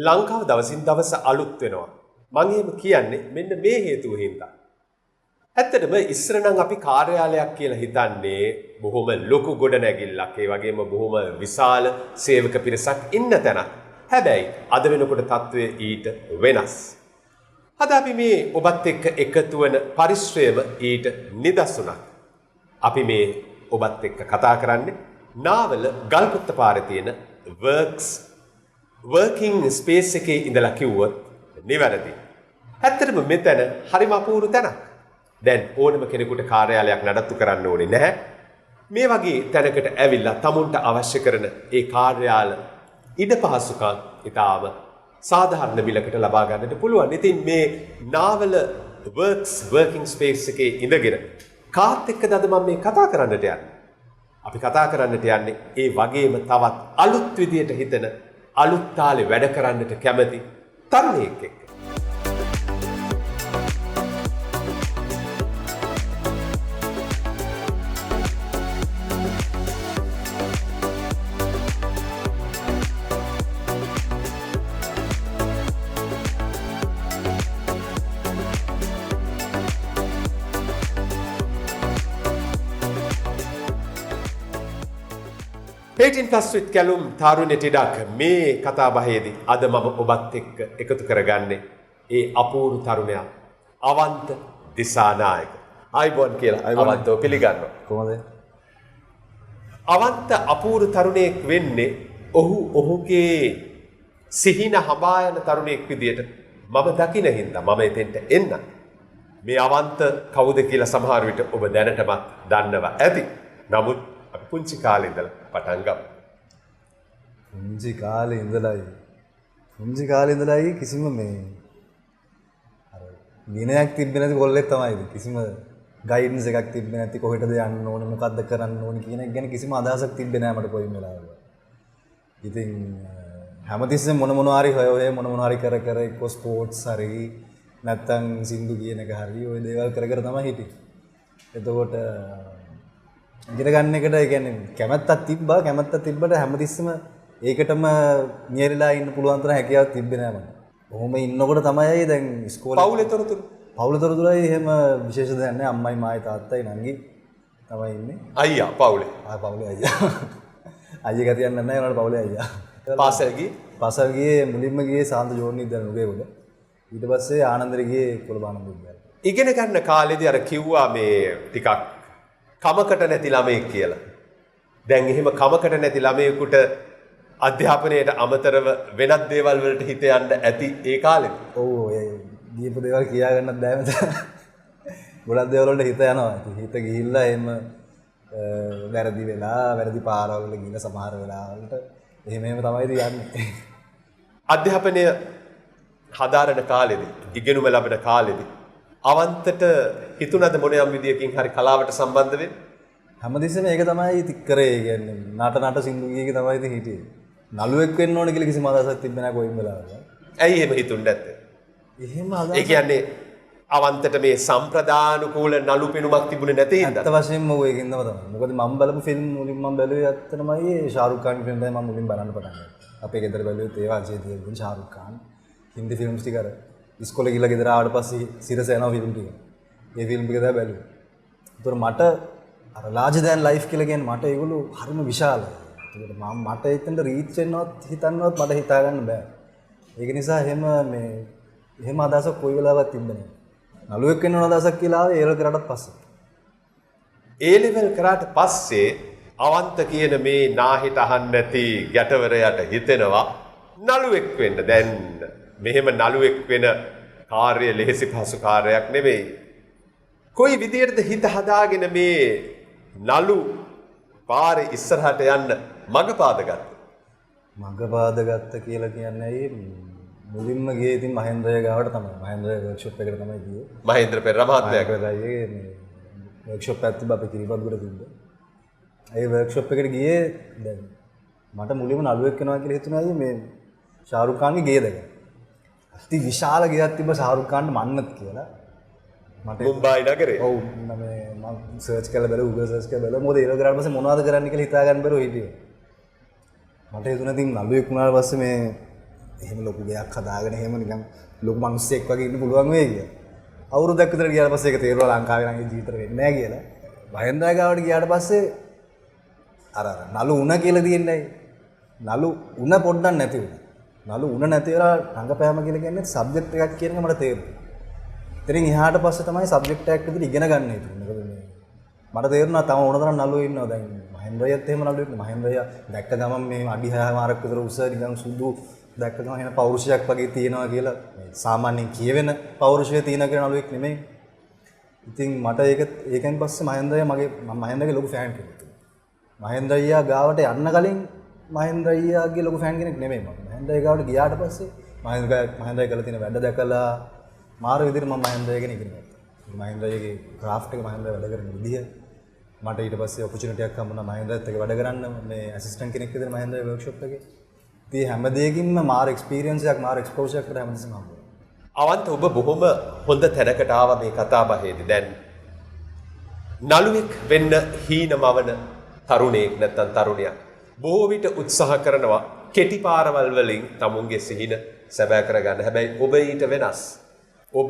ලංකාව දවසින් දවස අලුත් වෙනවා. මම එහෙම කියන්නේ මෙන්න මේ හේතුව හින්දා. ඇත්තටම ඉස්සර නම් අපි කාර්යාලයක් කියලා හිතන්නේ බොහොම ලොකු ගොඩනැගිල්ලක්, ඒ වගේම බොහොම විශාල සේවක පිරිසක් ඉන්න තැනක්. හැබැයි අද වෙනකොට තත්ත්වය ඊට වෙනස්. අද අපි මේ ඔබත් එක්ක එකතු වෙන පරිශ්‍රයම ඊට නිදසුණක්. අපි මේ ඔබත් එක්ක කතා කරන්නේ නාවල ගල්පොත්ත පාරේ තියෙන working space එකේ ඉඳලා කිව්වොත් නිවැරදි. ඇත්තටම මෙතන හරිම අපූර්ව තැනක්. දැන් ඕනම කෙනෙකුට කාර්යාලයක් නඩත්තු කරන්න ඕනේ නැහැ. මේ වගේ තැනකට ඇවිල්ලා tamunට අවශ්‍ය කරන ඒ කාර්යාල ඉඩ පහසුකම් ඉතාම සාධාරණ මිලකට ලබා ගන්නට පුළුවන්. ඉතින් මේ නාවල working space එකේ ඉඳගෙන කාත් එක්කද අද මම මේ කතා කරන්නට යන්නේ. අපි කතා කරන්නට යන්නේ ඒ වගේම තවත් අලුත් විදියට හිතන අලුත් තාලේ වැඩ කරන්නට කැමති තරුණයෙක් එක්ක. Painting Plus with කැලුම් තාරුණ්‍යට ඉඩක් මේ කතා බහේදී අද මම ඔබත් එක්ක එකතු කරගන්නේ ඒ අපූර්ව තරුණයා අවන්ත දිසානායක. ආයිබෝන් කියලා අවන්තව පිළිගන්නවා. කොහොමද? අවන්ත අපූර්ව තරුණයෙක් වෙන්නේ ඔහුගේ සිහින හඹා යන තරුණයෙක් විදියට මම දකින හින්දා මම එතෙන්ට එන්න. මේ අවන්ත කවුද කියලා සමහර විට ඔබ දැනටමත් දන්නවා ඇති. නමුත් අපි පුංචි කාලේ ඉඳලා පටන් ගමු. පුංචි කාලේ ඉඳලායි කිසිම මේ අර විනයක් තිබ්බේ නැති කොල්ලෙක් තමයි. කිසිම ගයිඩන්ස් එකක් තිබ්බේ නැති කොහෙටද යන්න ඕනේ මොකද්ද කරන්න ඕනේ කියන එක ගැන කිසිම අදහසක් තිබ්බේ නැහැ මට කොයිම වෙලාවක. ඉතින් හැමතිස්සෙම මොන හරි හොය මොන හරි කර එක්ක ස්පෝර්ට්ස් හරි නැත්තම් සින්දු කියන එක හරි ওই දේවල් කර තමයි හිටියේ. එතකොට ඉගෙන ගන්න එකට ඒ කියන්නේ කැමැත්තක් තිබ්බට හැමතිස්සෙම ඒකටම නියැලලා ඉන්න පුළුවන් තරම් හැකියාවක් තිබ්බේ නෑ මට. කොහොම ඉන්නකොට තමයි දැන් ඉස්කෝලේ පවුලේ තොරතුරුයි එහෙම විශේෂ දෙයක් නෑ. අම්මයි මායි තාත්තයි නංගි තමයි ඉන්නේ. අයියා පවුලේ. පවුලේ අයියා. අයියා ගතියක් නෑ උනාට පවුලේ අයියා. පාසල් ගියේ මුලින්ම ගියේ සාන්ත ජෝර්නි විද්‍යාලය නුගේගොඩ. ඊට පස්සේ ආනන්දරේ ගියේ කොළඹ ආනන්ද විද්‍යාලය. ඉගෙන ගන්න කාලේදී අර කිව්වා මේ ටිකක් කමකට නැති ළමයෙක් කියලා. දැන් එහෙම කමකට නැති ළමයෙකුට අධ්‍යාපනයට අමතරව වෙනත් දේවල් වලට හිත යන්න ඇති ඒ කාලෙත්. ඔව් ඒ දීපු දේවල් කියා ගන්නත් බෑ මට. ගොඩක් දේවල් වලට හිත යනවා. හිත ගිහිල්ලා එහෙම වැරදි පාරවල් වල ගිහිල්ලා සමහර වෙලාවලට එහෙම තමයි යන්නේ. අධ්‍යාපනය හදාරන කාලෙදී, ඉගෙනුම ලැබෙන කාලෙදී අවන්තට හිතුණද මොනියම් විදියකින් හරි කලාවට සම්බන්ධ වෙන්න? හැමදෙස්සෙම ඒක තමයි තික් කරේ. කියන්නේ නාට සින්දු ගීයක තමයි ඉතින් හිටියේ. නළුවෙක් වෙන්න ඕන කියලා කිසිම අදහසක් තිබ්බේ නැහැ කොයිම වෙලාවක. ඇයි එහෙම හිතුන්නේ නැත්තේ? එහෙම අදහස. ඒ කියන්නේ අවන්තට මේ සම්ප්‍රදානුකූල නළු පෙනුමක් තිබුණේ නැති හින්දා. ඇත්ත වශයෙන්ම ඔය ඒකින්දම තමයි. මොකද මම බලපු ෆිල්ම් මුලින් මම බැලුවේ ඇත්තටමයි ෂාරුක් ખાන් ෆිල්ම් තමයි මම මුලින් බලන්න පටන් ගත්තා. අපේ ගෙදර බැලුවේ තේවා අජේ දේවගන් ෂාරුක් ખાන් හින්දි ෆිල්ම්ස් ටික අර ඉස්කෝලේ ගිහලා ගෙදර ආවට පස්සේ සිරස යනවා ෆිල්ම් ටික. ඒ ෆිල්ම් ටික තමයි බැලුවේ. ඒතර මට අර larger than life කියලා කියන්නේ මට ඒගොල්ලෝ හරිම විශාලයි. ඒකට මට එතනට රීච් වෙන්නවත් හිතන්නවත් මට හිතා ගන්න බෑ. ඒක නිසා එහෙම අදහසක් කොයි වෙලාවවත් තිබ්බේ නෑ. නළුවෙක් වෙන්න ඕන අදහසක් කියලා ආවේ ඒ කරාට පස්සේ. ඒ ලෙවල් කරාට පස්සේ අවන්ත කියන මේ නාහිට අහන්න නැති ගැටවරයට හිතෙනවා නළුවෙක් වෙන්න. දැන් මෙහෙම නළුවෙක් වෙන කාර්ය ලෙහෙසි පහසු කාර්යයක් නෙවෙයි. කොයි විදියටද හිත හදාගෙන මේ නළු පාරේ ඉස්සරහට යන්න මඟ පාදගත්ත කියලා කියන්නේ ඇයි මුලින්ම ගියේ ඉතින් මහේන්ද්‍රය ගාවට තමයි. මහේන්ද්‍රය වර්ක්ෂොප් එකට තමයි ගියේ. මහේන්ද්‍ර පෙරේරා මහත්මයාගේ මේ වර්ක්ෂොප් එකක් තිබ්බ අපේ කිරිබත්ගොඩ තිබ්බ. ඒ වර්ක්ෂොප් එකට ගියේ දැන් මට මුලින්ම නළුවෙක් වෙනවා කියලා හිතුණා මේ ෂාරුක් ખાන්ගේ ගේ දැක. අති විශාල ගෙයක් තිබ්බ ෂාරුක් ખાන්ට මන්නත් කියලා. මට මුම්බායි නගරේ. ඔව් මම සර්ච් කරලා බැලුවා Google සර්ච් කරලා බැලුවා මොකද ඒක කරාට පස්සේ මොනවද කරන්න කියලා හිතා ගන්න බැරුව හිටියේ. මට හිතුණා ඉතින් නළුවෙක් වුණාට පස්සේ මේ එහෙම ලොකු ගයක් හදාගෙන එහෙම නිකන් ලොකු මිනිස්සෙක් වගේ ඉන්න පුළුවන් වෙයි කියලා. අවුරුද්දක් විතර ගියාට පස්සේ ඒක තේරුණා ලංකාවේ නම් ඒ ජීවිතේ වෙන්නේ නැහැ කියලා. මහෙන්ද්‍රා ගාවට ගියාට පස්සේ අර නළු උණ කියලා තියෙන්නේ. නළු උණ පොඩ්ඩක් නැති වුණා. නළු උණ නැති වෙලා රංගපෑම කියලා කියන්නේ සබ්ජෙක්ට් එකක් කියන එක මට තේරුණා. ඉතින් එහාට පස්සේ තමයි සබ්ජෙක්ට් එකක් විදිහට ඉගෙන ගන්න හිතුනේ. මොකද මේ මට තේරුණා තම ඕන තරම් නළුවෝ ඉන්නවා දැන්. මහෙන්ද්‍රයත් එහෙම නළුවෙක් නේ. මහෙන්ද්‍රය දැක්ක ගමන් මේ අඩි 6 මාරක් විතර උස නිකන් සුදු දැක්ක ගමන් එන පෞරුෂයක් වගේ තියෙනවා කියලා. සාමාන්‍යයෙන් කියවෙන පෞරුෂය තියෙන කියලා නළුවෙක් නෙමෙයි. ඉතින් මට ඒකෙන් පස්සේ මම මහෙන්ද්‍රගේ ලොකු ෆෑන් කෙනෙක්. මහෙන්ද්‍රයා ගාවට යන්න කලින් මහෙන්ද්‍රයාගේ ලොකු ෆෑන් කෙනෙක් නෙමෙයි මම. මහෙන්ද්‍රයා ගාවට ගියාට පස්සේ මහෙන්ද්‍රයා කරලා තියෙන වැඩ දැකලා මාර විදිහට මම මහෙන්ද්‍රයා ගැන ඉගෙන ගත්තා. මහෙන්ද්‍රයාගේ ක්‍රාෆ්ට් එක මහෙන්ද්‍රයා වැඩ කරන විදිහ මට ඊට පස්සේ ඔපචුනිටි එකක් හම්බුණා මහෙන්ද්‍රාත් එක්ක වැඩ කරන්න මේ ඇසිස්ටන්ට් කෙනෙක් විදිහට මහෙන්ද්‍රා වර්ක්ෂොප් එකේ. ඉතින් හැම දෙයකින්ම මාර එක්ස්පීරියන්ස් එකක් මාර එක්ස්පෝෂර් එකකට හැමතිස්සෙම හම්බුණා. අවන්ත ඔබ බොහොම හොඳ තැනකට ආවා මේ කතා බහේදී. දැන් නළුවෙක් වෙන්න හීනමවන තරුණයෙක් නැත්නම් තරුණියක් බොහෝ විට උත්සාහ කරනවා කෙටි පාරවල් වලින් තමුන්ගේ සිහින සැබෑ කරගන්න. හැබැයි ඔබ ඊට වෙනස්. ඔබ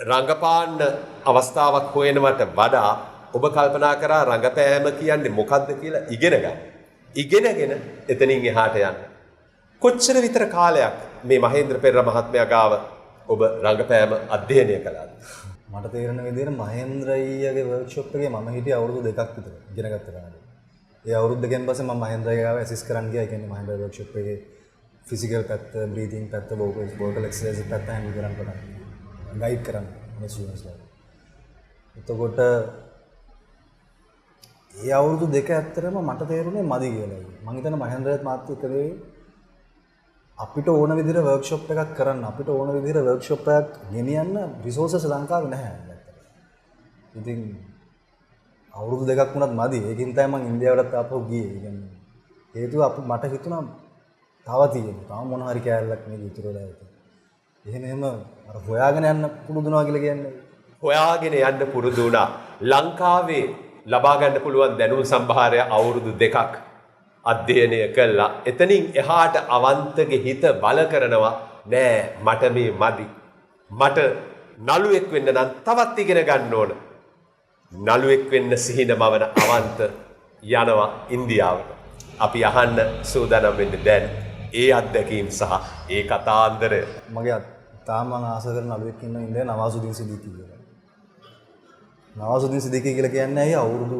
රංගපාන්න අවස්ථාවක් හොයනවට වඩා ඔබ කල්පනා කරා රංගපෑම කියන්නේ මොකක්ද කියලා ඉගෙන ගන්න. ඉගෙනගෙන එතනින් එහාට යන්න. කොච්චර විතර කාලයක් මේ මහේන්ද්‍ර පෙරේරා මහත්මයා ගාව ඔබ රංගපෑම අධ්‍යයනය කළාද? මට තේරෙන විදිහට මහෙන්ද්‍රයියාගේ වර්ක්ෂොප් එකේ මම හිටියේ අවුරුදු 2ක් විතර ඉගෙන ගත්ත කාලේ. ඒ අවුරුදු දෙකෙන් පස්සේ මම මහෙන්ද්‍රයියා ගාව ඇසිස්ට් කරන්න ගියා. ඒ කියන්නේ මහෙන්ද්‍රා වර්ක්ෂොප් එකේ ෆිසිකල් පැත්ත, බ්‍රීතිං පැත්ත, වෝකල් එක්සර්සයිස් පැත්ත හැන්ඩල් කරන්න පටන් ගත්තා. ගයිඩ් කරන්න මේ ස්ටුඩන්ට්ස්ලා. එතකොට ඒ අවුරුදු දෙක ඇත්තටම මට තේරුනේ මදි කියලා. මම හිතන්නේ මහෙන්ද්‍රයත් මාත් එක්ක අපිට ඕන විදිහට වර්ක්ෂොප් එකක් කරන්න අපිට ඕන විදිහට වර්ක්ෂොප් එකක් ගෙනියන්න රිසෝසස් ලංකාවේ නැහැ ඇත්තට. ඉතින් අවුරුදු දෙකක් වුණත් මදි. ඒකින් තමයි මම ඉන්දියාවටත් ආපහු ගියේ. ඒ කියන්නේ හේතුව මට හිතුණා තව තියෙනවා. තව මොන හරි කෑල්ලක් මේක ඉතුරු වෙලා ඉතින්. එහෙම අර හොයාගෙන යන්න පුරුදුනවා කියලා කියන්නේ. හොයාගෙන යන්න පුරුදු වුණා. ලංකාවේ ලබා ගන්න පුළුවන් දැනුම් සම්භාරය අවුරුදු දෙකක් අධ්‍යයනය කළා. එතනින් එහාට අවන්තගේ හිත බල කරනවා නෑ මට මේ මදි. මට නළුවෙක් වෙන්න නම් තවත් ඉගෙන ගන්න ඕන. නළුවෙක් වෙන්න සිහින මවන අවන්ත යනවා ඉන්දියාවට. අපි අහන්න සූදානම් වෙන්නේ දැන් ඒ අත්දැකීම් සහ ඒ කතාන්දරය. මගේ තාම මම ආස කරන නළුවෙක් ඉන්න ඉන්දියාවේ නවාසුදීන් සිද්දීකි කියලා. නවාසුදීන් සිද්දීකි කියලා කියන්නේ ඇයි අවුරුදු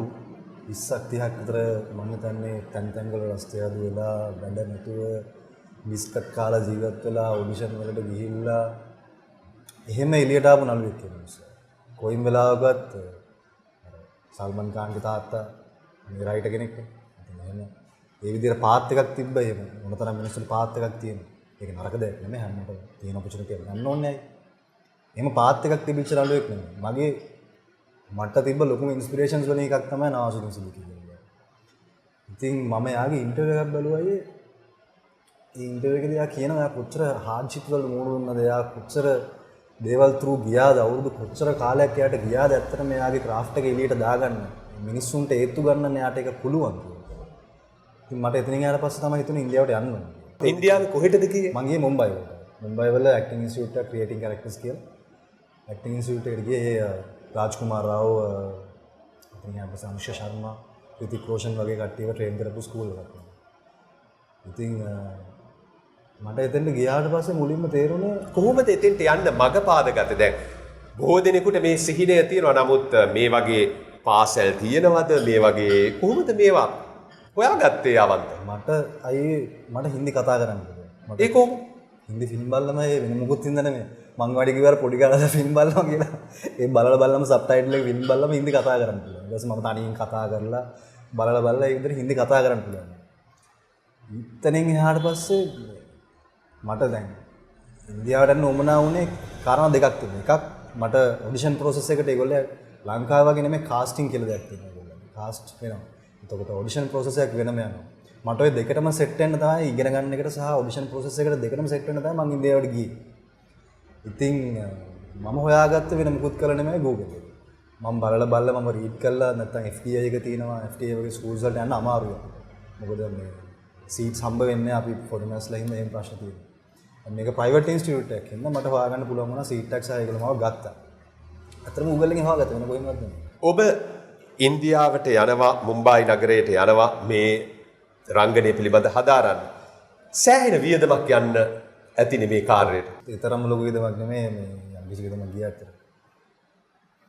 20ක් 30ක් විතර මම හිතන්නේ තැන් වල රස්තියාදු වෙලා වැඩ නැතුව බිස්කට් කාලා ජීවත් වෙලා ඔඩිෂන් වලට ගිහිල්ලා එහෙම එළියට ආපු නළුවෙක් කෙනෙක්. කොයින් වෙලාවකත් සල්මන් ખાන්ගේ තාත්තා මේ රයිටර් කෙනෙක් නේ. ඉතින් එහෙම ඒ විදිහට පාත් එකක් තිබ්බ එහෙම මොනතරම් මිනිස්සුන්ට පාත් එකක් තියෙනවා. ඒක නරක දෙයක් නෙමෙයි හැමෝටම තියෙන ඔපචුනිටි එක ගන්න ඕනේ ඇයි. එහෙම පාත් එකක් තිබිච්ච නළුවෙක් නෙමෙයි. මට තිබ්බ ලොකුම ඉන්ස්පිරේෂන්ස් වලින් එකක් තමයි නවාසුදීන් සිද්දීකි කියන්නේ. ඉතින් මම යාගේ ඉන්ටර්විව් එකක් බැලුවා ඒ ඉන්ටර්විව් එකේදී යා කියනවා යා කොච්චර හાર્ඩ්ෂිප් වල මුහුණ දුන්නද යා කොච්චර දේවල් ත්‍රූ ගියාද අවුරුදු කොච්චර කාලයක් යාට ගියාද ඇත්තටම යාගේ ක්‍රාෆ්ට් එක එළියට දාගන්න මිනිස්සුන්ට ඒත්තු ගන්න යාට ඒක පුළුවන් කියලා. ඉතින් මට එතනින් යාට පස්සේ තමයි හිතුනේ ඉන්දියාවට යන්න ඕනේ. ඉන්දියාවේ කොහෙටද ගියේ? මම ගියේ මුම්බයි වලට. මුම්බයි වල ඇක්ටිං ඉන්ස්ටිටියුට් එක ක්‍රියේටිව් කැරක්ටර්ස් කියලා. ඇක්ටිං ඉන්ස්ටිටියුට් එකට ගියේ රාජ්කුමාර් රාව් ඉතින් අපේ අනුෂ්ක ශර්මා රිතික් රෝෂන් වගේ කට්ටියව ට්‍රේන් කරපු ස්කූල් එකක්. ඉතින් මට එතෙන්ට ගියාට පස්සේ මුලින්ම තේරුණේ කොහොමද එතෙන්ට යන්න මඟ පාදගත්තේ? දැන් බොහෝ දෙනෙකුට මේ සිහිනය තියෙනවා. නමුත් මේ වගේ පාසල් තියෙනවද? මේ වගේ කොහොමද මේවා හොයාගත්තේ අවන්ත? මට හින්දි කතා කරන්න බැහැ. ඒ කොහොමද? හින්දි ෆිල්ම් බලලම වෙන මොකුත් හින්දා නෙමෙයි. මං වැඩි කිව්වර පොඩි කාලේ ෆිල්ම් බලනවා කියලා. ඒ බලලම සබ්ටයිටල් එක ෆිල්ම් බලලම හින්දි කතා කරන්න පුළුවන්. ඊට පස්සේ මම තනියෙන් කතා කරලා බලලා ඒ විදිහට හින්දි කතා කරන්න පුළුවන්. ඉතනින් එහාට පස්සේ මට දැන් ඉන්දියාවට යන්න උවමනා වුණේ කාරණා දෙකක් තිබුණා. එකක් මට ඔඩිෂන් ප්‍රොසෙස් එකට ඒගොල්ලෝ ලංකාව වගේ නෙමෙයි කාස්ටිං කියලා දෙයක් තියෙනවා ඒගොල්ලෝ. කාස්ට් වෙනවා. එතකොට ඔඩිෂන් ප්‍රොසෙස් එකක් වෙනම යනවා. මට ওই දෙකටම සෙට් වෙන්න තමයි ඉගෙන ගන්න එකට සහ ඔඩිෂන් ප්‍රොසෙස් එකට දෙකටම සෙට් වෙන්න තමයි මම ඉන්දියාවට ගියේ. ඉතින් මම හොයාගත්ත වෙන මුකුත් කළ නෙමෙයි Google එකේ. මම බලලා මම රීඩ් කළා නැත්නම් FTI එක තියෙනවා. FTI වගේ ස්කූල්ස් වලට යන්න අමාරුයි. මොකද මේ සීට්ස් හම්බ වෙන්නේ අපි ෆොරිනර්ස්ලා හින්දා එහෙම ප්‍රශ්න තියෙනවා. මේක ප්‍රයිවට් ඉන්ස්ටිටියුට් එකක් හින්දා මට හොයාගන්න පුළුවන් වුණා සීට් එකක් සහ ඒගොල්ලෝ මාව ගත්තා. අතරම Google එකෙන් හොයාගත්තා වෙන කොහෙන්වත් නෙමෙයි. ඔබ ඉන්දියාවට යනවා මුම්බායි නගරයට යනවා මේ රංගනය පිළිබඳ හදාරන්න. සෑහෙන වියදමක් යන්න ඇතිනේ මේ කාර්යයට. ඒ තරම්ම ලොකු විදමක් නෙමෙයි මේ යම් කිසි විදමක් ගියාට.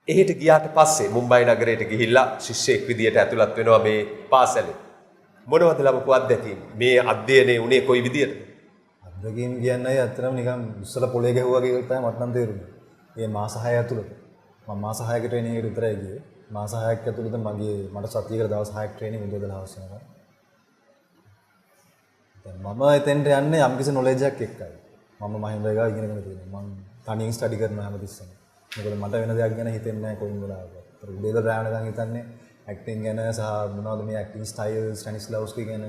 එහෙට ගියාට පස්සේ මුම්බායි නගරයට ගිහිල්ලා ශිෂ්‍යයෙක් විදියට ඇතුළත් වෙනවා මේ පාසලේ. මොනවද ලැබපු අත්දැකීම්? මේ අධ්‍යයනයේ උනේ කොයි විදියටද? අත්දැකීම් කියන්නේ අත්‍තරම නිකන් ඉස්සලා පොලේ ගැහුවා වගේ තමයි මට නම් තේරුනේ. මේ මාස 6 ඇතුළත මම මාස 6ක ට්‍රේනින් එකට විතරයි ගියේ. මාස 6ක් ඇතුළත මට සතියකට දවස් 6ක් ට්‍රේනින් උදේදලා හවස යනවා. මම එතෙන්ට යන්නේ යම්කිසි නොලෙජ් එකක් එක්කයි. මම මහින්ද එකා ඉගෙනගෙන තියෙනවා. මම තනියෙන් ස්ටඩි කරනවා හැමතිස්සෙම. මොකද මට වෙන දෙයක් ගැන හිතෙන්නේ නැහැ කොයින් වෙලාවක. උදේද රැවණකම් හිතන්නේ ඇක්ටිං ගැන සහ මොනවද මේ ඇක්ටිං ස්ටයිල් ස්ටැනිස්ලව්ස්කි ගැන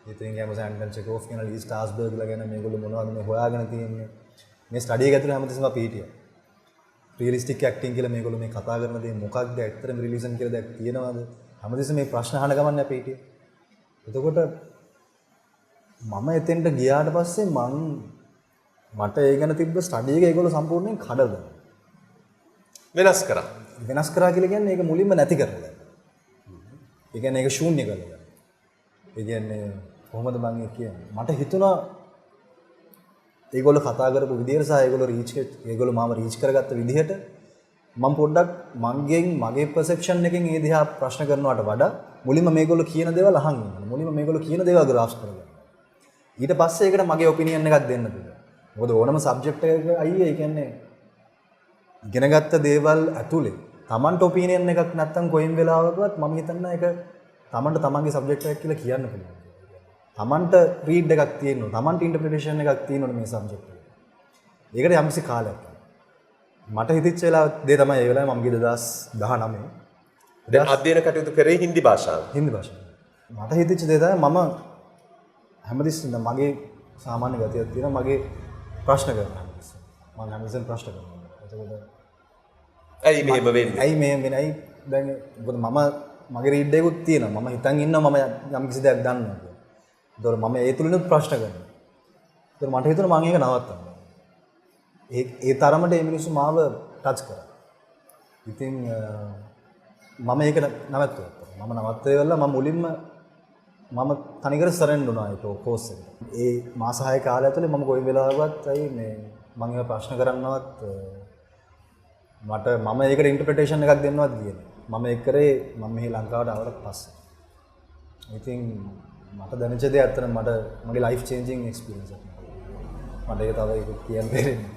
ඉතින් ගැමස ඇන්ටන් චෙකෝෆ් කියන ලී ස්ටාස්බර්ග්ලා ගැන මේගොල්ලෝ මොනවද මේ හොයාගෙන තියෙන්නේ. මේ ස්ටඩි එක ඇතුළේ හැමතිස්සෙම අපි හිටියා. රියලිස්ටික් ඇක්ටිං කියලා මේගොල්ලෝ මේ කතා කරන දේ මොකක්ද ඇත්තටම රිලිසන් කියලා දෙයක් තියෙනවද? හැමතිස්සෙම මේ ප්‍රශ්න අහන ගමන් අපි හිටියේ. එතකොට මම එතෙන්ට ගියාට පස්සේ මට ඒ ගැන තිබ්බ ස්ටඩි එක ඒගොල්ලෝ සම්පූර්ණයෙන් කඩලා වෙනස් කරා. වෙනස් කරා කියලා කියන්නේ ඒක මුලින්ම නැති කරලා. ඒ කියන්නේ ඒක ශූන්‍ය කරලා. ඒ කියන්නේ කොහොමද මම කියන්නේ? මට හිතුණා ඒගොල්ලෝ කතා කරපු විදියට සහ ඒගොල්ලෝ මාව රීච් කරගත්ත විදිහට මම පොඩ්ඩක් මගේ perception එකෙන් ඒ දිහා ප්‍රශ්න කරනවට වඩා මුලින්ම මේගොල්ලෝ කියන දේවල් අහන් ඉන්න. මුලින්ම මේගොල්ලෝ කියන දේවල් grasp කරගන්න. ඊට පස්සේ ඒකට මගේ ඔපිනියන් එකක් දෙන්න පුළුවන්. මොකද ඕනම සබ්ජෙක්ට් එකක අයියේ ඒ කියන්නේ ඉගෙනගත්ත දේවල් ඇතුලේ Tamanට ඔපිනියන් එකක් නැත්තම් කොයින් වෙලාවකවත් මම හිතන්නේ ඒක Tamanට තමන්ගේ සබ්ජෙක්ට් එකක් කියලා කියන්න පුළුවන්. Tamanට රීඩ් එකක් තියෙනවා. Tamanට ඉන්ටර්ප්‍රිටේෂන් එකක් තියෙනවා මේ සබ්ජෙක්ට් එක. ඒකට යම්කිසි කාලයක්. මට හිතෙච්ච වෙලාව දේ තමයි ඒ වෙලාවේ මම ගිය 2019. දැන් අධ්‍යයන කටයුතු කරේ හින්දි භාෂාව. හින්දි භාෂාව. මට හිතෙච්ච දේ තමයි මම හැමතිස්සෙම මගේ සාමාන්‍ය ගතියක් තියෙනවා මගේ ප්‍රශ්න කරනවා. මම හැමතිස්සෙම ප්‍රශ්න කරනවා. එතකොට ඇයි මෙහෙම වෙන්නේ? ඇයි මෙහෙම වෙන්නේ? ඇයි දැන් මොකද මගේ රීඩ් එකකුත් තියෙනවා. මම හිතන් ඉන්නවා මම යම් කිසි දෙයක් දන්නවා කියලා. ඒතකොට මම ඒ තුලිනුත් ප්‍රශ්න කරනවා. ඒතකොට මට හිතුණා මම ඒක නවත්තන්න. ඒ තරමට මේ මිනිස්සු මාව ටච් කරා. ඉතින් මම ඒක නවත්තුවා. මම නවත්තේවලා මම මුලින්ම මම තනිකර සරෙන්ඩර් වුණා ඒ කෝස් එකට. ඒ මාස 6 කාලය ඇතුලේ මම කොයි වෙලාවකවත් ඇයි මේ මම ඒවා ප්‍රශ්න කරන්නවත් මම ඒකට ඉන්ටර්ප්‍රිටේෂන් එකක් දෙන්නවත් ගියේ නෑ. මම ඒක කරේ මම මෙහි ලංකාවට ආවට පස්සේ. ඉතින් මට දැනෙච්ච දේ ඇත්තටම මගේ ලයිෆ් චේන්ජින් එක්ස්පීරියන්ස් එකක්. මට ඒක තව ඒක කියන්න බැරෙන්නේ.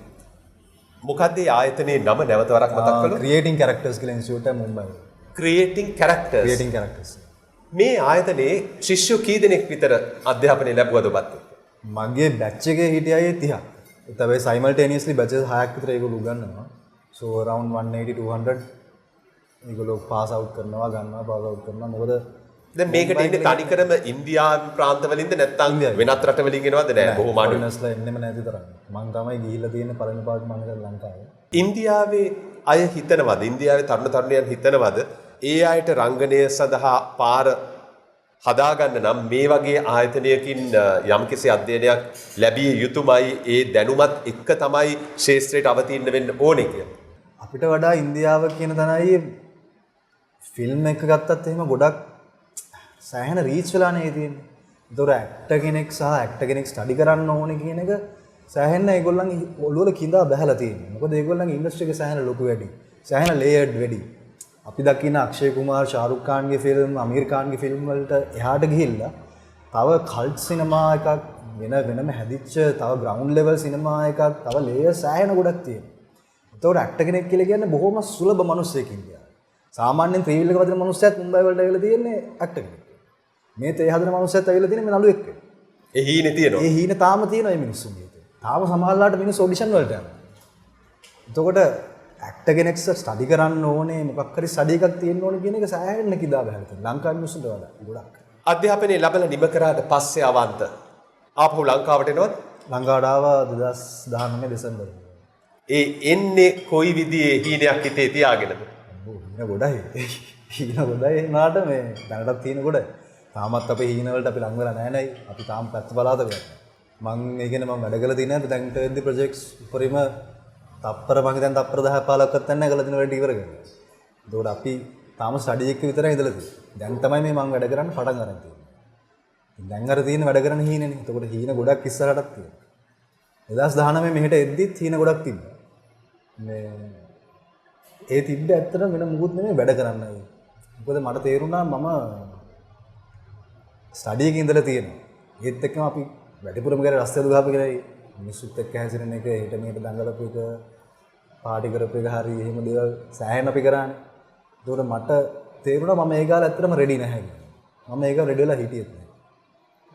මොකද්ද මේ ආයතනයේ නම නැවත වරක් මතක් කළොත්? ක්‍රියේටිං කැරක්ටර්ස් කියලා ඉන්ස්ටිටියුට් එක මුම්බයි. ක්‍රියේටිං කැරක්ටර්ස්. ක්‍රියේටිං කැරක්ටර්ස්. මේ ආයතනයේ ශිෂ්‍යෝ කී දෙනෙක් විතර අධ්‍යාපනය ලැබුවද ඔබත්? මගේ බැච් එකේ හිටියයි 30ක්. ඒත් හැබැයි සයිමල්ටේනියස්ලි බැචස් 6ක් විතර ඒගොල්ලෝ උගන්වනවා. so around 180 200 ඒගොල්ලෝ පාස් අවුට් කරනවා මොකද දැන් මේකට ඉන්නේ තනිකරම ඉන්දියානු ප්‍රාන්තවලින්ද නැත්නම් වෙනත් රටවලින් එනවද? නෑ බොහොම අඩුයි. ෆොරිනර්ස්ලා එන්නෙම නැති තරම්. මම තමයි ගිහිල්ලා තියෙන්නේ පළවෙනි පාර්ට් මම කරලා ලංකාවේ. ඉන්දියාවේ අය හිතනවද? ඉන්දියාවේ තරුණ තරුණියන් හිතනවද? ඒ අයට රංගනය සඳහා පාර හදාගන්න නම් මේ වගේ ආයතනයකින් යම්කිසි අධ්‍යයනයක් ලැබිය යුතුමයි. ඒ දැනුමත් එක්ක තමයි ශාස්ත්‍රයට අවතීර්ණ වෙන්න ඕනේ කියලා. අපිට වඩා ඉන්දියාව කියන තැනයි ෆිල්ම් එක ගත්තත් එහෙම ගොඩක් සෑහෙන රීච් වෙලා නේ තියෙන්නේ. ඒතොර ඇක්ටර් කෙනෙක් සහ ඇක්ටර් කෙනෙක් ස්ටඩි කරන්න ඕනේ කියන එක සෑහෙන ඒගොල්ලන්ගේ ඔළුවල කිඳා බහැලා තියෙනවා. මොකද ඒගොල්ලන්ගේ ඉන්ඩස්ට්‍රි එක සෑහෙන ලොකු වැඩි. සෑහෙන ලේයර්ඩ් වැඩි. අපි දකින අක්ෂය කුමාර් ශාරුක් ඛාන්ගේ ෆිල්ම් අමීර් ඛාන්ගේ ෆිල්ම් වලට එහාට ගිහිල්ලා තව කල්ට් සිනමා එකක් වෙනම හැදිච්ච තව ග්‍රවුන්ඩ් ලෙවල් සිනමා එකක් තව ලේයර් සෑහෙන ගොඩක් තියෙනවා. ඒතකොට ඇක්ටර් කෙනෙක් කියලා කියන්නේ බොහොම සුලභ මිනිස්සෙක් ඉන්දියාවේ. සාමාන්‍යයෙන් ත්‍රිවිල් එක වදින මිනිස්සුත් මුම්බයි වලට ඇවිල්ලා තියෙන්නේ ඇක්ටර් කෙනෙක්. මේ තේ හදන මිනිස්සුත් ඇවිල්ලා තියෙන්නේ මේ නළුවෙක් වෙන්න. ඒ හීනේ තියෙනවා. ඒ හීන තාම තියෙනවා මේ මිනිස්සුන්ගේ. තාම සමහරලාට මිනිස්සු ඔඩිෂන් වලට යනවා. එතකොට ඇක්ටර් කෙනෙක් ස්ටඩි කරන්න ඕනේ මොකක් හරි ස්ටඩි එකක් තියෙන්න ඕනේ කියන එක සෑහෙන්න කිදා බහලා තියෙනවා. ලංකාවේ මිනිස්සුන්ට වඩා ගොඩක්. අධ්‍යාපනය ලැබලා නිම කරාට පස්සේ අවන්ත ආපහු ලංකාවට එනවද? ලංකාවට ආවා 2019 දෙසැම්බර්. ඒ එන්නේ කොයි විදිහේ හීනයක් හිතේ තියාගෙනද? හීන ගොඩයි. හීන ගොඩයි නාට මේ දැනටත් තියෙන ගොඩ. තාමත් අපේ හීන වලට අපි ලං වෙලා නැහැ නයි. අපි තාම පැත්ත බලාතක යනවා. මං ඒ කියන්නේ මම වැඩ කරලා තියෙන දැන්ට වෙද්දි ප්‍රොජෙක්ට්ස් උපරිම තප්පර මං දැන් තප්පර 10 15ක්වත් නැහැ කරලා තියෙන වැඩ ඉවර කරලා. ඒකෝට අපි තාම ස්ටඩි එක විතරයි ඉඳලා තියෙන්නේ. දැන් තමයි මේ මං වැඩ කරන්න පටන් ගන්න තියෙන්නේ. දැන් අර තියෙන වැඩ කරන හීනනේ. එතකොට හීන ගොඩක් ඉස්සරහටත් තියෙනවා. 2019 මෙහෙට එද්දිත් හීන ගොඩක් තිබ්බා. මේ ඒ තිබ්බ ඇත්තට වෙන මුකුත් නෙමෙයි වැඩ කරන්නයි. මොකද මට තේරුණා මම ස්ටඩි එකේ ඉඳලා තියෙනවා. ඒත් එක්කම අපි වැඩිපුරම කරේ රස්තිය දුගහපු කියලා මිනිස්සුත් එක්ක හැසිරෙන එක, හිට මෙහෙට දඟලපු එක, පාටි කරපු එක හරි එහෙම දේවල් සෑහෙන අපි කරානේ. ඒකට මට තේරුණා මම ඒ කාලේ ඇත්තටම රෙඩි නැහැ කියලා. මම ඒක රෙඩි වෙලා හිටියෙත් නැහැ.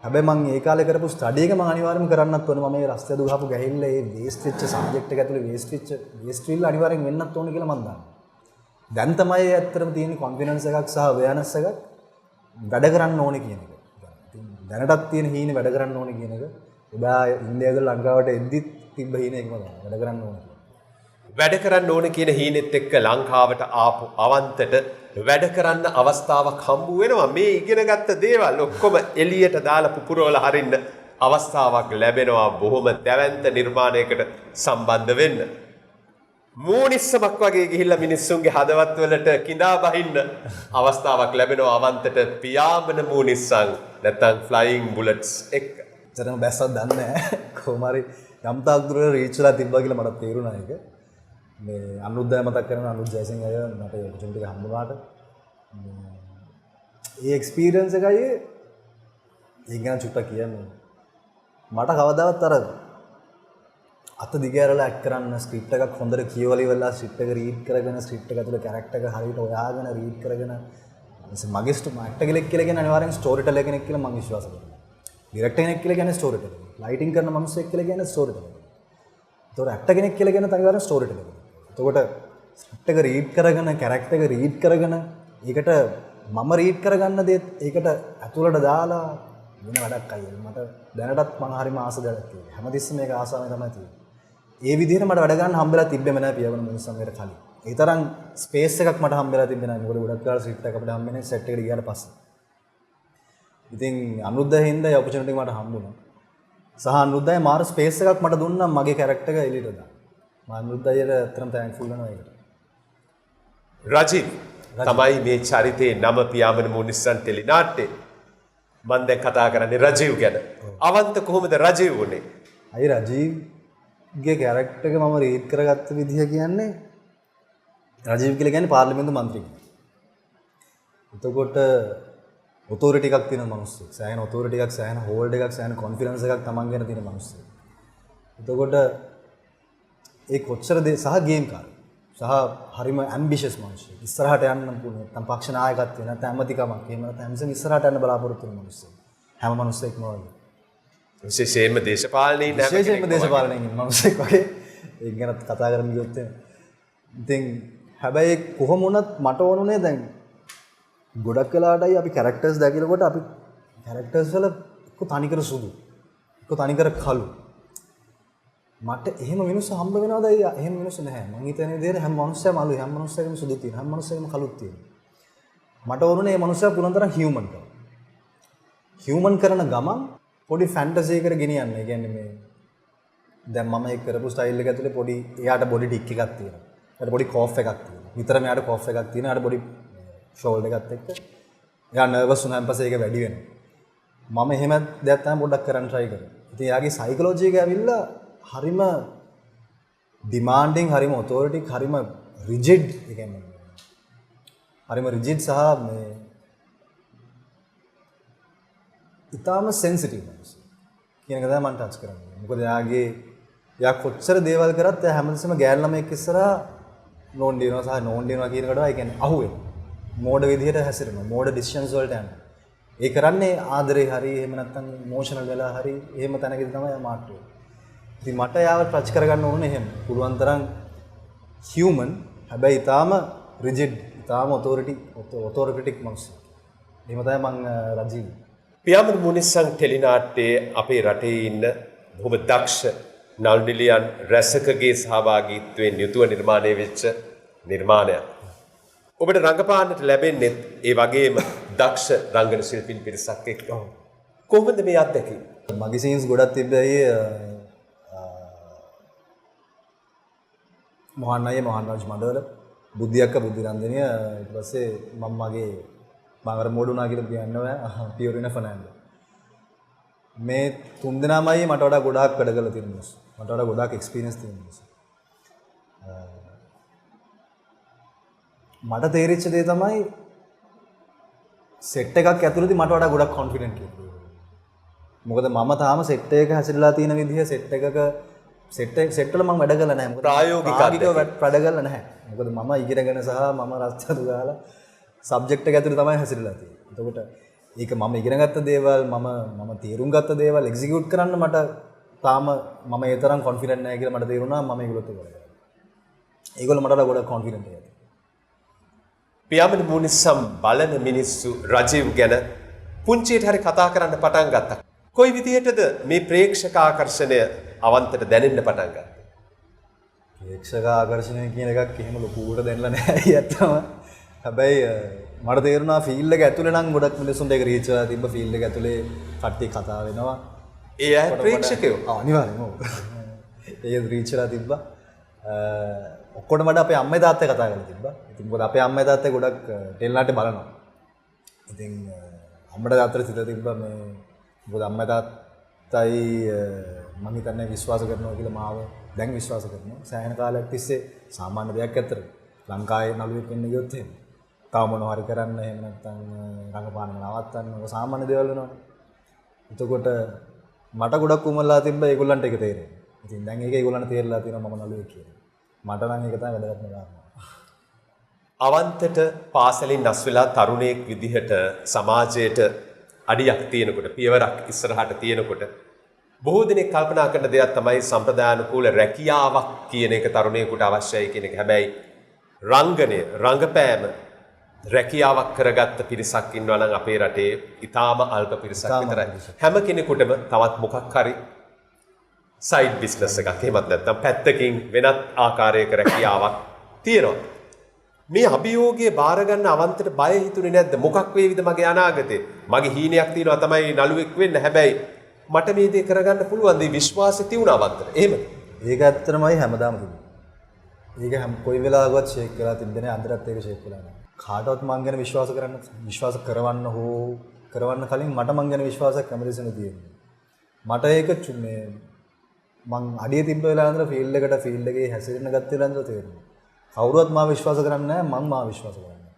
හැබැයි මම ඒ කාලේ කරපු ස්ටඩි එක මම අනිවාර්යයෙන්ම කරන්නත් ඕනේ. මම මේ රස්තිය දුගහපු ගහිල්ල ඒ වේස්ට් වෙච්ච සබ්ජෙක්ට් එක ඇතුලේ වේස්ට් විල් අනිවාර්යෙන් වෙන්නත් ඕනේ කියලා මම දන්නවා. දැන් තමයි ඇත්තටම තියෙන කොන්ෆිඩන්ස් එකක් සහ අවයර්නස් එකක් වැඩ කරන්න ඕනේ කියන එක. දැනටත් තියෙන හීන වැඩ කරන්න ඕනේ කියන එක. එදා ඉන්දියාවේ ලංකාවට එද්දිත් තිබ්බ හීන එකම තමයි වැඩ කරන්න ඕනේ. වැඩ කරන්න ඕන කියන හීනෙත් එක්ක ලංකාවට ආපු අවන්තට වැඩ කරන්න අවස්ථාවක් හම්බ වෙනවා. මේ ඉගෙනගත්ත දේවල් ඔක්කොම එළියට දාලා පුපුරවලා හරින්න අවස්ථාවක් ලැබෙනවා බොහොම දැවැන්ත නිර්මාණයකට සම්බන්ධ වෙන්න. මූනිස්සමක් වගේ ගිහිල්ලා මිනිස්සුන්ගේ හදවත් වලට කිඳා බහින්න අවස්ථාවක් ලැබෙනවා අවන්තට පියාඹන මූනිස්සන් නැත්නම් ෆ්ලයිಯಿಂಗ್ බුලට්ස් එක්ක. ඇත්තටම බැස්සක් දන්නේ නැහැ. කොහොම හරි යම් තාක් දුරට රීච් වෙලා තිබ්බා කියලා මට තේරුණා ඒක. මේ අනුරුද්ධය මතක් කරන අනුරුද්ධ ජයසිංහ අය මට ඔපචුනිටි එක හම්බුනාට ඒ එක්ස්පීරියන්ස් එකයි ඒක ගැන චුට්ටක් කියන්න. මට කවදාවත් අර අත දිගෑරලා ඇක්ට් කරන්න ස්ක්‍රිප්ට් එකක් හොඳට කියවලා ඉවරලා ස්ක්‍රිප්ට් එක රීඩ් කරගෙන ස්ක්‍රිප්ට් එක ඇතුලේ කැරක්ටර් එක හරියට හොයාගෙන රීඩ් කරගෙන මගේ ඇක්ටර් කෙනෙක් කියලා කියන්නේ අනිවාර්යෙන් ස්ටෝරි ටෙලර් කෙනෙක් කියලා මම විශ්වාස කරනවා. ඩිරෙක්ටර් කෙනෙක් කියලා කියන්නේ ස්ටෝරි ටෙලර්. ලයිටින් කරන මිනිස්සෙක් කියලා කියන්නේ ස්ටෝරි ටෙලර්. ඒතකොට ඇක්ටර් කෙනෙක් කියලා කියන්නේ අනිවාර්යෙන් ස්ටෝරි ටෙලර්. එතකොට ස්ක්‍රිප්ට් එක රීඩ් කරගෙන කැරක්ටර් එක රීඩ් කරගෙන ඒකට මම රීඩ් කරගන්න දේත් ඒකට ඇතුළට දාලා වෙන වැඩක් අයියෝ මට දැනටත් මම හරිම ආස දෙයක් තියෙනවා. හැමතිස්සෙම මේක ආසාවෙන් තමයි තියෙන්නේ. ඒ විදිහට මට වැඩ ගන්න හම්බෙලා තිබ්බෙම නැහැ පියවන මිනිස්සුන්ට කලින්. ඒ තරම් ස්පේස් එකක් මට හම්බෙලා තිබ්බේ නැහැ. මොකද ගොඩක් කාල ස්ක්‍රිප්ට් එක අපිට හම්බෙන්නේ සෙට් එකට ගියාට පස්සේ. ඉතින් අනුරුද්ධ හින්දා ඒ ඔපචුනිටි එක මට හම්බුණා. සහ අනුරුද්ධය මාර ස්පේස් එකක් මට දුන්නා මගේ කැරක්ටර් එක එළියට දාන්න. මම අනුරුද්ධයට අතරම තැන්ක්ෆුල් වෙනවා ඒකට. රජීව් තමයි මේ චරිතේ නම පියාඹන මූනිස්සන් ටෙලිනාට්‍යයේ. මම දැන් කතා කරන්නේ රජීව් ගැන. අවන්ත කොහොමද රජීව් වුනේ? අයි රජීව්ගේ කැරක්ටර් එක මම රීඩ් කරගත්ත විදිහ කියන්නේ රජීව් කියලා කියන්නේ පාර්ලිමේන්තු මන්ත්‍රී. එතකොට ඔතොරිටි එකක් තියෙන මිනිස්සෙක්. සෑහෙන ඔතොරිටි එකක්, සෑහෙන හෝල්ඩ් එකක්, සෑහෙන කොන්ෆිඩන්ස් එකක් තමන් ගැන තියෙන මිනිස්සෙක්. එතකොට ඒ කොච්චර දේ සහ ගේම් කාර්. සහ හරිම ඇම්බිෂස් මිනිස්සෙක්. ඉස්සරහට යන්න පුළුවන්. නැත්නම් පක්ෂ නායකත්වය නැත්නම් ඇමතිකමක්. එහෙම නැත්නම් හැමසෙම ඉස්සරහට යන්න බලාපොරොත්තු වෙන මිනිස්සෙක්. හැම මිනිස්සෙක්ම වගේ. විශේෂයෙන්ම දේශපාලනයේ විශේෂයෙන්ම දේශපාලනයේ ඉන්න මිනිස්සෙක් වගේ. ඒක ගැන කතා කරන්න ගියොත් ඉතින් හැබැයි කොහොම වුණත් මට ඕනුනේ දැන් ගොඩක් වෙලාවටයි අපි කැරක්ටර්ස් දැකනකොට අපි කැරක්ටර්ස් වල එක්ක තනිකර සුදු එක්ක තනිකර කළු මට එහෙම මිනිස්සු හම්බ වෙනවද? එහෙම මිනිස්සු නැහැ. මං හිතන්නේ විදිහට හැම මිනිස්සෙම අලුයි, හැම මිනිස්සෙකම සුදු තියෙනවා, හැම මිනිස්සෙකම කළුත් තියෙනවා. මට ඕනේ මේ මිනිස්සයා පුළුවන් තරම් හියුමන් කරන්න. හියුමන් කරන ගමන් පොඩි ෆැන්ටසි එකකට ගෙනියන්න. ඒ කියන්නේ මේ දැන් මම ඒක කරපු ස්ටයිල් එක ඇතුලේ පොඩි එයාට බොඩි ටික් එකක් තියෙනවා. එයාට පොඩි කෝෆ් එකක් තියෙනවා. විතරම එයාට කෝෆ් එකක් තියෙනවා. එයාට පොඩි ෂෝල්ඩර් එකත් එක්ක එයා නර්වස් වුණාන් පස්සේ ඒක වැඩි වෙනවා. මම එහෙම දෙයක් තමයි පොඩ්ඩක් කරන්න try කරේ. ඉතින් එයාගේ සයිකොලොජි එක ඇවිල්ලා හරිම ඩිමාන්ඩින්, හරිම ඔතොරිටික්, හරිම රිජිඩ්. ඒ කියන්නේ හරිම රිජිඩ් සහ මේ ඉතාලම සෙන්සිටිව් කියන එක තමයි මම ටච් කරන්නේ. මොකද එයා කොච්චර දේවල් කරත් එයා හැමතිස්සෙම ගෑල් ළමෙක් ඉස්සරහා නෝන් දිනවා සහ නෝන් දිනවා කියන එකට ඒ කියන්නේ අහුවෙනවා. මෝඩ විදිහට හැසිරෙනවා. මෝඩ ඩිසිෂන්ස් වලට යනවා. ඒ කරන්නේ ආදරේ හරි එහෙම නැත්නම් ඉමෝෂනල් වෙලා හරි එහෙම තැනකදී තමයි එයා මාට් වෙන්නේ. ඉතින් මට යාව ටච් කරගන්න ඕනේ එහෙම. පුළුවන් තරම් හියුමන් හැබැයි ඊටාම රිජිඩ්, ඊටාම ඔතොරිටික් මිනිස්සු. එහෙම තමයි මම රජීව්. පියාඹන මූනිස්සන් ටෙලිනාට්‍යයේ අපේ රටේ ඉන්න බොහොම දක්ෂ නළු නිළියන් රැසකගේ සහභාගීත්වයෙන් යුතුව නිර්මාණය වෙච්ච නිර්මාණයක්. ඔබට රංගපාන්නට ලැබෙන්නේ ඒ වගේම දක්ෂ රංගන ශිල්පීන් පිරිසක් එක්ක. කොහොමද මේ අත්දැකීම? මගේ සීන්ස් ගොඩක් තිබ්බයි මොහන් අයියේ මොහන් රාජ් මඩවල බුද්ධියක්ක බුද්ධිරන්දනිය ඊට පස්සේ මම මගේ මම මොඩුනා කියලා කියනවා පියොරින ෆර්නෑන්ඩෝ මේ තුන් දෙනාමයි මට වඩා ගොඩාක් වැඩ කරලා තියෙන මිනිස්සු මට වඩා ගොඩාක් එක්ස්පීරියන්ස් තියෙන මිනිස්සු මට තේරිච්ච දේ තමයි සෙට් එකක් ඇතුළතදී මට වඩා ගොඩක් කොන්ෆිඩන්ට් කියලා. මොකද මම තාම සෙට් එකක හැසිරලා තියෙන විදිහ සෙට් වල මම වැඩ කරලා නැහැ. මොකද ප්‍රායෝගිකව වැඩ කරලා නැහැ. මොකද මම ඉගෙනගෙන සහ මම රස්චතු ගාලා සබ්ජෙක්ට් එක ඇතුළේ තමයි හැසිරලා තියෙන්නේ. එතකොට ඒක මම ඉගෙන ගත්ත දේවල් මම තේරුම් ගත්ත දේවල් එක්සිකියුට් කරන්න මට තාම මම ඒ තරම් කොන්ෆිඩන්ට් නැහැ කියලා මට තේරුණා මම ඒගොල්ලොත් එක්ක වැඩ කරා. ඒගොල්ලෝ මට වඩා ගොඩක් කොන්ෆිඩන්ට් එකයි. පියාඹන මුනිසම් බලන මිනිස්සු රජීව් ගැන පුංචියට හරි කතා කරන්න පටන් ගත්තා. කොයි විදිහටද මේ ප්‍රේක්ෂක ආකර්ෂණය අවන්තට දැනෙන්න පටන් ගත්තේ? ප්‍රේක්ෂක ආකර්ෂණය කියන එකක් එහෙම ලොකුවට දැනලා නැහැ ඇත්තම. හැබැයි මට තේරුණා ෆීල්ඩ් එක ඇතුලේ නම් ගොඩක් මිනිස්සුන්ට ඒක රීච් වෙලා තිබ්බ ෆීල්ඩ් එක ඇතුලේ කට්ටිය කතා වෙනවා. ඒ අය ප්‍රේක්ෂකයෝ. අනිවාර්යෙන්ම ඔව්. ඒක රීච් වෙලා තිබ්බා. ඔක්කොටම වඩා අපේ අම්මයි තාත්තයි කතා කරලා තිබ්බා. ඉතින් මොකද අපේ අම්මයි තාත්තයි ගොඩක් ටෙලිනාට්‍ය බලනවා. ඉතින් අම්මට තාත්තට සිත තිබ්බා මේ මොකද අම්මයි තාත්තයි මම හිතන්නේ විශ්වාස කරනවා කියලා මාව දැන් විශ්වාස කරනවා. සෑහෙන කාලයක් තිස්සේ සාමාන්‍ය දෙයක් ඇත්තට ලංකාවේ නළුවෙක් වෙන්න ගියොත් එහෙම තව මොනවා හරි කරන්න එහෙම නැත්නම් රංගපාන නවත්තන්න ඔය සාමාන්‍ය දේවල් වෙනවනේ. එතකොට මට ගොඩක් උමලා තිබ්බා ඒගොල්ලන්ට ඒක තේරෙන්නේ. ඉතින් දැන් ඒක ඒගොල්ලන්ට තේරලා තියෙනවා මම නළුවෙක් කියලා. මට නම් ඒක තමයි වැදගත්ම කාරණා. අවන්තට පාසලින් නැස් වෙලා තරුණයෙක් විදිහට සමාජයට අඩියක් තියෙනකොට පියවරක් ඉස්සරහට තියෙනකොට බොහෝ දෙනෙක් කල්පනා කරන දෙයක් තමයි සම්ප්‍රදායානුකූල රැකියාවක් කියන එක තරුණයෙකුට අවශ්‍යයි කියන එක. හැබැයි රංගනය රංගපෑම රැකියාවක් කරගත්ත පිරිසක් ඉන්නවා නම් අපේ රටේ ඊටාම අල්ප පිරිසක් විතරයි. හැම කෙනෙකුටම තවත් මොකක් හරි සයිඩ් බිස්නස් එකක් එහෙමත් නැත්නම් පැත්තකින් වෙනත් ආකාරයක රැකියාවක් තියෙනවා. මේ අභියෝගයේ බාර ගන්න අවන්තට බය හිතුනේ නැද්ද? මොකක් වේවිද මගේ අනාගතේ? මගේ හීනයක් තියෙනවා තමයි නළුවෙක් වෙන්න. හැබැයි මට මේ දේ කරගන්න පුළුවන් දේ විශ්වාසය තියුණා අවන්තට. එහෙමද? ඒක ඇත්තටමයි හැමදාම තිබුණේ. ඒක කොයි වෙලාවකවත් ෂේක් වෙලා තිබෙන්නේ අන්තරත් ඒක ෂේක් වෙලා නැහැ. කාටවත් මං ගැන විශ්වාස කරවන්න හෝ කරවන්න කලින් මට මං ගැන විශ්වාසයක් හැමදෙස්සම තියෙනවා. මට ඒක මේ මං අඩිය තිබ්බ වෙලාව ඉඳලා ෆීල්ඩ් එකේ හැසිරෙන්න ගත්ත වෙලාව ඉඳලා තේරෙනවා. කවුරුවත් මාව විශ්වාස කරන්නේ නැහැ මං මාව විශ්වාස කරන්නේ.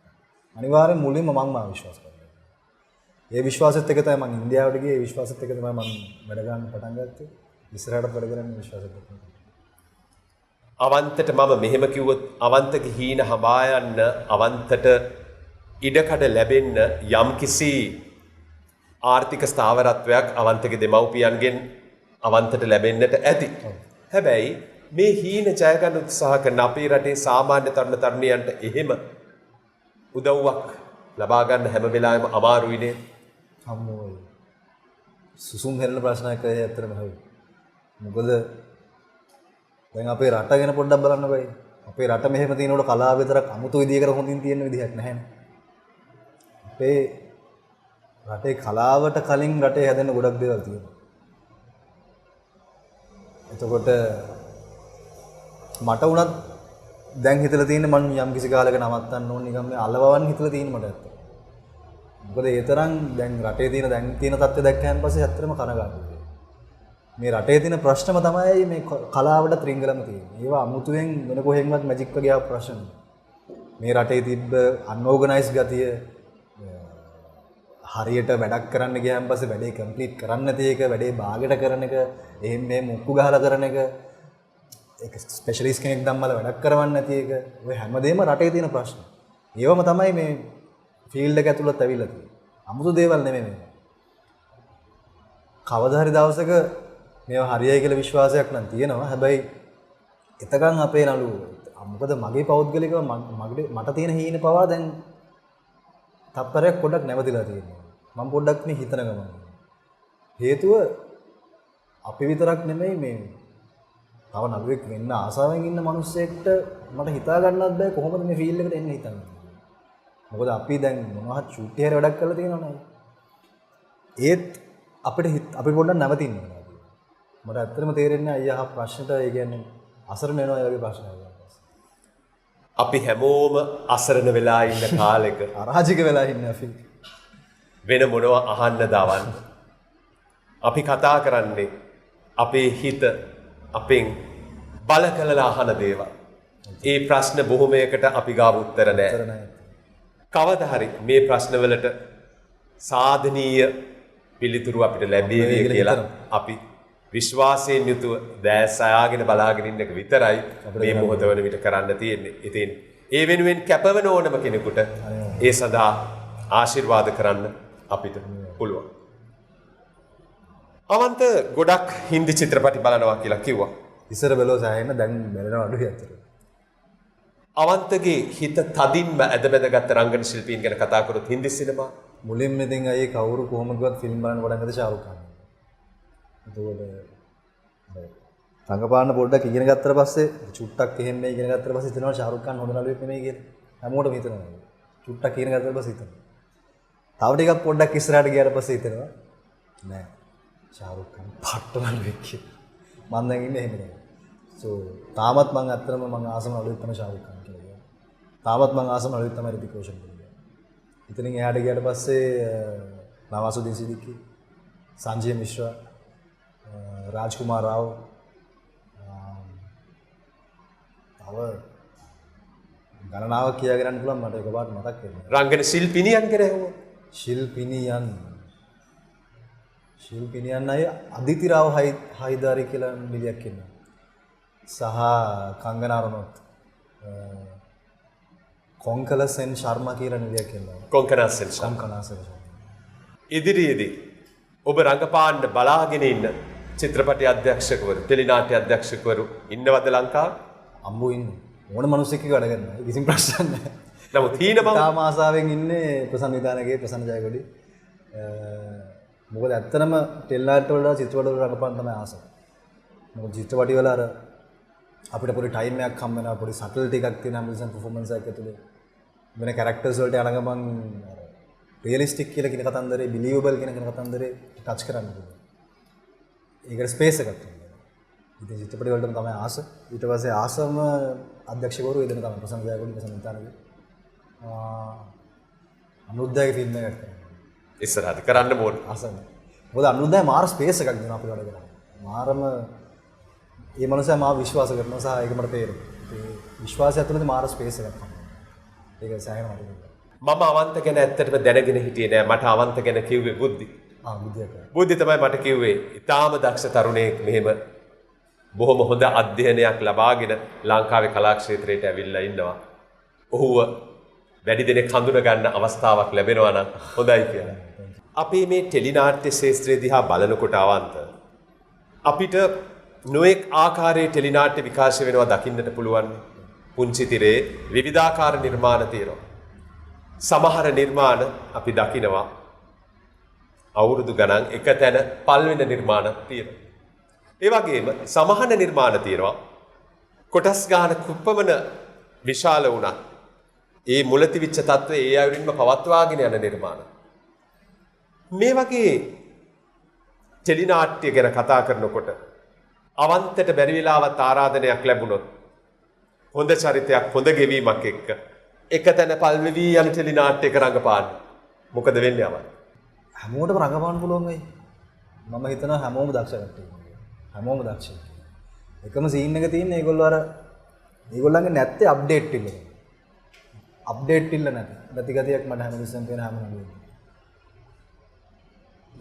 අනිවාර්යෙන් මුලින්ම මං මාව විශ්වාස කරනවා. ඒ විශ්වාසෙත් එක තමයි මං ඉන්දියාවට ගියේ. ඒ විශ්වාසෙත් එක තමයි මං වැඩ ගන්න පටන් ගත්තේ. ඉස්සරහට වැඩ කරන්න විශ්වාසෙත් එක්ක. අවන්තට මම මෙහෙම කිව්වොත් අවන්තගේ හීන හඹා යන්න අවන්තට ඉඩකඩ ලැබෙන්න යම්කිසි ආර්ථික ස්ථාවරත්වයක් අවන්තගේ දෙමව්පියන්ගෙන් අවන්තට ලැබෙන්නට ඇති. හැබැයි මේ හීන ජය ගන්න උත්සාහ කරන අපේ රටේ සාමාන්‍ය තරුණ තරුණියන්ට එහෙම උදව්වක් ලබා ගන්න හැම වෙලාවෙම අමාරුයි නේද? අම්මෝ. සුසුම් හෙරන ප්‍රශ්නයක් ඇත්තටම හරි. මොකද දැන් අපේ රට ගැන පොඩ්ඩක් බලන්න බෑ. අපේ රට මෙහෙම තියෙනකොට කලාව විතරක් අමුතු විදියකට හොඳින් තියෙන විදිහක් නැහැනේ. අපේ රටේ කලාවට කලින් රටේ හැදෙන්න ගොඩක් දේවල් තියෙනවා. එතකොට මට උනත් දැන් හිතලා තියෙන්නේ මම යම් කිසි කාලයක නවත්තන්න ඕන නිකන් මේ අලවවන් හිතලා තියෙන මට ඇත්ත. මොකද ඒ තරම් දැන් රටේ තියෙන තත්ත්වය දැක්කයන් පස්සේ ඇත්තටම කනගාටුයි. මේ රටේ තියෙන ප්‍රශ්නම තමයි මේ කලාවට ත්‍රිංගලම තියෙන්නේ. ඒවා අමුතුවෙන් වෙන කොහෙන්වත් මැජික් වගේ ආව ප්‍රශ්න. මේ රටේ තිබ්බ අන්ඕගනයිස් ගතිය හරියට වැඩක් කරන්න ගියාන් පස්සේ වැඩේ කම්ප්ලීට් කරන්න නැති එක, වැඩේ බාගෙට කරන එක, එහෙම මේ මුක්කු ගහලා කරන එක, ඒක ස්පෙෂලිස්ට් කෙනෙක් දැම්මලා වැඩක් කරවන්න නැති එක, ඔය හැමදේම රටේ තියෙන ප්‍රශ්න. ඒවම තමයි මේ ෆීල්ඩ් එක ඇතුළත් ඇවිල්ලා තියෙන්නේ. අමුතු දේවල් නෙමෙයි මේවා. කවදා හරි දවසක මේවා හරියයි කියලා විශ්වාසයක් නම් තියෙනවා. හැබැයි එතකන් අපේ නළුවෝ මොකද මගේ පෞද්ගලිකව මට තියෙන හීන පවා දැන් තප්පරයක් පොඩ්ඩක් නැවතිලා තියෙනවා. මම පොඩ්ඩක් මේ හිතන ගමන්. හේතුව අපි විතරක් නෙමෙයි මේ තව නළුවෙක් වෙන්න ආසාවෙන් ඉන්න මිනිස්සෙක්ට මට හිතා ගන්නත් බෑ කොහොමද මේ ෆීල්ඩ් එකට එන්න හිතන්නේ. මොකද අපි දැන් මොනවද චූටි හැර වැඩක් කරලා තියෙනවනේ. ඒත් අපිට පොඩ්ඩක් නැවතින්න වෙනවා. මට ඇත්තටම තේරෙන්නේ අයියා ප්‍රශ්නට ඒ කියන්නේ අසරණ වෙනවා ඒ වගේ ප්‍රශ්න අහනවා. අපි හැමෝම අසරණ වෙලා ඉන්න කාලෙක අරාජික වෙලා ඉන්නේ අපි. වෙන මොනවා අහන්න දවන්න. අපි කතා කරන්නේ අපේ හිත අපෙන් බල කළලා අහන දේවල්. ඒ ප්‍රශ්න බොහොමයකට අපි ගාව උත්තර නැහැ. කවදා හරි මේ ප්‍රශ්නවලට සාධනීය පිළිතුරු අපිට ලැබේවි කියලා අපි විශ්වාසයෙන් යුතුව දැස් අයාගෙන බලාගෙන ඉන්න එක විතරයි මේ මොහොත වන විට කරන්න තියෙන්නේ. ඉතින් ඒ වෙනුවෙන් කැපවන ඕනම කෙනෙකුට ඒ සඳහා ආශිර්වාද කරන්න අපිට පුළුවන්. අවන්ත ගොඩක් හින්දි චිත්‍රපටි බලනවා කියලා කිව්වා. ඉස්සර බැලුවා සෑහෙන දැන් බැලනවා අඩුයි අතට. අවන්තගේ හිත තදින්ම ඇදබැදගත් රංගන ශිල්පීන් ගැන කතා කරොත් හින්දි සිනමා මුලින්ම ඉතින් අයියේ කවුරු කොහොමදවත් ෆිල්ම් බලන්න පටන් ගත්තද ෂාරුඛ් ખાන්. එතකොට රංගපාන පොඩ්ඩක් ඉගෙන ගත්තට පස්සේ චුට්ටක් එහෙම මේ ඉගෙන ගත්තට පස්සේ හිතනවා ෂාරුඛ් ખાන් හොඳ නළුවෙක් නෙමෙයි කියලා. හැමෝටම හිතනවා. චුට්ටක් ඉගෙන ගත්තට පස්සේ හිතනවා. තව ටිකක් පොඩ්ඩක් ඉස්සරහට ගියාට පස්සේ හිතෙනවා නෑ ෂාරුඛ් ખાන් පට්ට නළුවෙක් කියලා. මම දැන් ඉන්නේ එහෙම නෑ. තාමත් මම අත්‍තරම මම ආසම නළුවෙක් තමයි ෂාරුඛ් ખાන් කියලා. තාමත් මම ආසම නළුවෙක් තමයි රිතික් රෝෂන් කියලා. ඉතින් එහාට ගියාට පස්සේ නවාසුදීන් සිද්දිකි, සංජය මිශ්‍රා, රාජ්කුමාර් රාව්, තව ගණනාවක් කියා ගන්න පුළුවන් මට එකපාරට මතක් වෙන්නේ. රංගන ශිල්පිනියන් කරේවෝ. ශිල්පිනියන් අය අදිති රාව් හයිදාරි කියලා නිලියක් ඉන්නවා. සහ කංගනා රනෝත් කොංකල සෙන් ශර්මා කියලා නිලියක් ඉන්නවා. කොංකනා සෙන් ඉදිරියේදී ඔබ රංගපාන්න බලාගෙන ඉන්න චිත්‍රපටි අධ්‍යක්ෂකවරු, ටෙලිනාට්‍ය අධ්‍යක්ෂකවරු ඉන්නවද ලංකාවේ? අම්බු ඉන්නේ. ඕන මිනිස්සෙක් එක්ක වැඩ කරනවා. කිසිම ප්‍රශ්නයක් නැහැ. නමුත් හීන බව තාම ආසාවෙන් ඉන්නේ ප්‍රසන්න විතානගේ ප්‍රසන්න ජයකොඩි. මොකද ඇත්තටම ටෙලිනාට්‍ය වල චිත්‍රපට වල රඟපාන්න තමයි ආසාව. මොකද චිත්‍රපටි වල අර අපිට පොඩි ටයිම් එකක් හම්බ වෙනවා, පොඩි සටල්ටි එකක් තියෙනවා මිනිස්සුන් පර්ෆෝමන්ස් එකක් ඇතුලේ. වෙන කැරක්ටර්ස් වලට යන ගමන් රියලිස්ටික් කියලා කියන කතන්දරේ, බිලියබල් කියන කතන්දරේ ටච් කරන්න පුළුවන්. ඒකට ස්පේස් එකක් තියෙනවා. ඉතින් චිත්‍රපටි වලටම තමයි ආස. ඊට පස්සේ ආසම අධ්‍යක්ෂකවරු එදෙන තමයි ප්‍රසන්න ජයකොඩි, ප්‍රසන්න විතානගේ. අනුරුද්ධගේ ෆිල්ම් එකක් කරනවා. ඉස්සරහට කරන්න ඕන. ආසම. මොකද අනුරුද්ධය මාර ස්පේස් එකක් දෙනවා අපි වැඩ කරන්නේ. මාරම මේ මනුස්සයා මාව විශ්වාස කරනවා සහ ඒක මට තේරෙනවා. ඒ විශ්වාසය ඇතුළත මාර ස්පේස් එකක් තමයි. ඒක සෑහෙන වටිනවා. මම අවන්ත ගැන ඇත්තටම දැනගෙන හිටියේ නෑ. මට අවන්ත ගැන කිව්වේ බුද්ධි. බුද්ධි තමයි මට කිව්වේ. ඊටාම දක්ෂ තරුණයෙක් මෙහෙම බොහොම හොඳ අධ්‍යයනයක් ලබාගෙන ලංකාවේ කලා ක්ෂේත්‍රයට ඇවිල්ලා ඉන්නවා. ඔහුව වැඩි දෙනෙක් හඳුන ගන්න අවස්ථාවක් ලැබෙනවා නම් හොඳයි කියලා. අපි මේ ටෙලිනාට්‍ය ශාස්ත්‍රය දිහා බලනකොට අවන්ත අපිට නොඑක් ආකාරයේ ටෙලිනාට්‍ය විකාශය වෙනවා දකින්නට පුළුවන්. පුංචි තිරේ විවිධාකාර නිර්මාණ තියෙනවා. සමහර නිර්මාණ අපි දකිනවා අවුරුදු ගණන් එක තැන පල් වෙන නිර්මාණ තියෙනවා. ඒ වගේම සමහර නිර්මාණ තියෙනවා කොටස් ගාන කුප්පමන විශාල වුණත් ඒ මුලතිවිච්ච තත්ත්වය ඒ අයුරින්ම පවත්වාගෙන යන නිර්මාණ. මේ වගේ ටෙලිනාට්‍ය ගැන කතා කරනකොට අවන්තට බැරි වෙලාවත් ආරාධනයක් ලැබුණොත් හොඳ චරිතයක් හොඳ ගෙවීමක් එක්ක එක තැන පල් වෙවි යන ටෙලිනාට්‍යයක රඟපාන්න මොකද වෙන්නේ අවන්ත? හැමෝටම රඟපාන්න පුළුවන් වෙයි. මම හිතනවා හැමෝම දක්ෂ කට්ටිය. හැමෝම දක්ෂයි. එකම සීන් එක තියෙන්නේ ඒගොල්ලන්ගේ නැත්තේ අප්ඩේට් ඉල්ල. අප්ඩේට් ඉල්ල නැති ගතියක් මට හැමතිස්සෙම තියෙන හැම නළුවෙක්.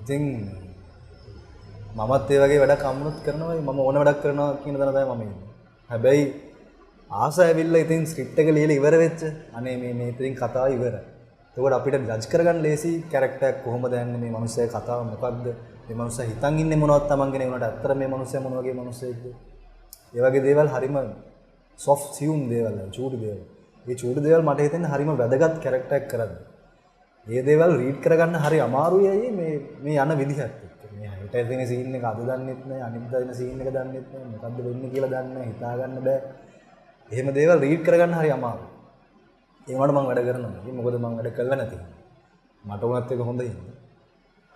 ඉතින් මමත් ඒ වගේ වැඩක් අම්මුණුත් කරනවා. මම ඕන වැඩක් කරනවා කියන දන තමයි මම ඉන්නේ. හැබැයි ආස ඇවිල්ලා ඉතින් ස්ක්‍රිප්ට් එක ලියලා ඉවර වෙච්ච අනේ මේ ඉතින් කතාව ඉවරයි. එතකොට අපිට ජජ් කරගන්න ලේසි කැරක්ටර් එකක් කොහොමද යන්නේ, මේ මිනිස්සයා කතාව මොකක්ද, මේ මිනිස්සයා හිතන් ඉන්නේ මොනවද තමන්ගෙන ඒ වුණාට අත්තර මේ මිනිස්සයා මොන වගේ මිනිස්සෙක්ද, ඒ වගේ දේවල් හරිම soft සියුම් දේවල්, චූටි දේවල්. මේ චූටි දේවල් මට හිතෙන්නේ හරිම වැදගත් කැරක්ටර් එකක් කරන්නේ. මේ දේවල් රීඩ් කරගන්න හරි අමාරුයි අයියේ මේ යන විදිහත් එක්ක. මේ හිතේ තියෙන සීන් එක අද දන්නෙත් නෑ, අනිද්දා දෙන සීන් එක දන්නෙත් නෑ, මොකද්ද වෙන්නේ කියලා දන්නේ නෑ, හිතා ගන්න බෑ. එහෙම දේවල් රීඩ් කරගන්න හරි අමාරුයි. ඒ වුණාට මම වැඩ කරනවා. මොකද මම වැඩ කළා නැති. මට උනත් එක හොඳ ඉන්නේ.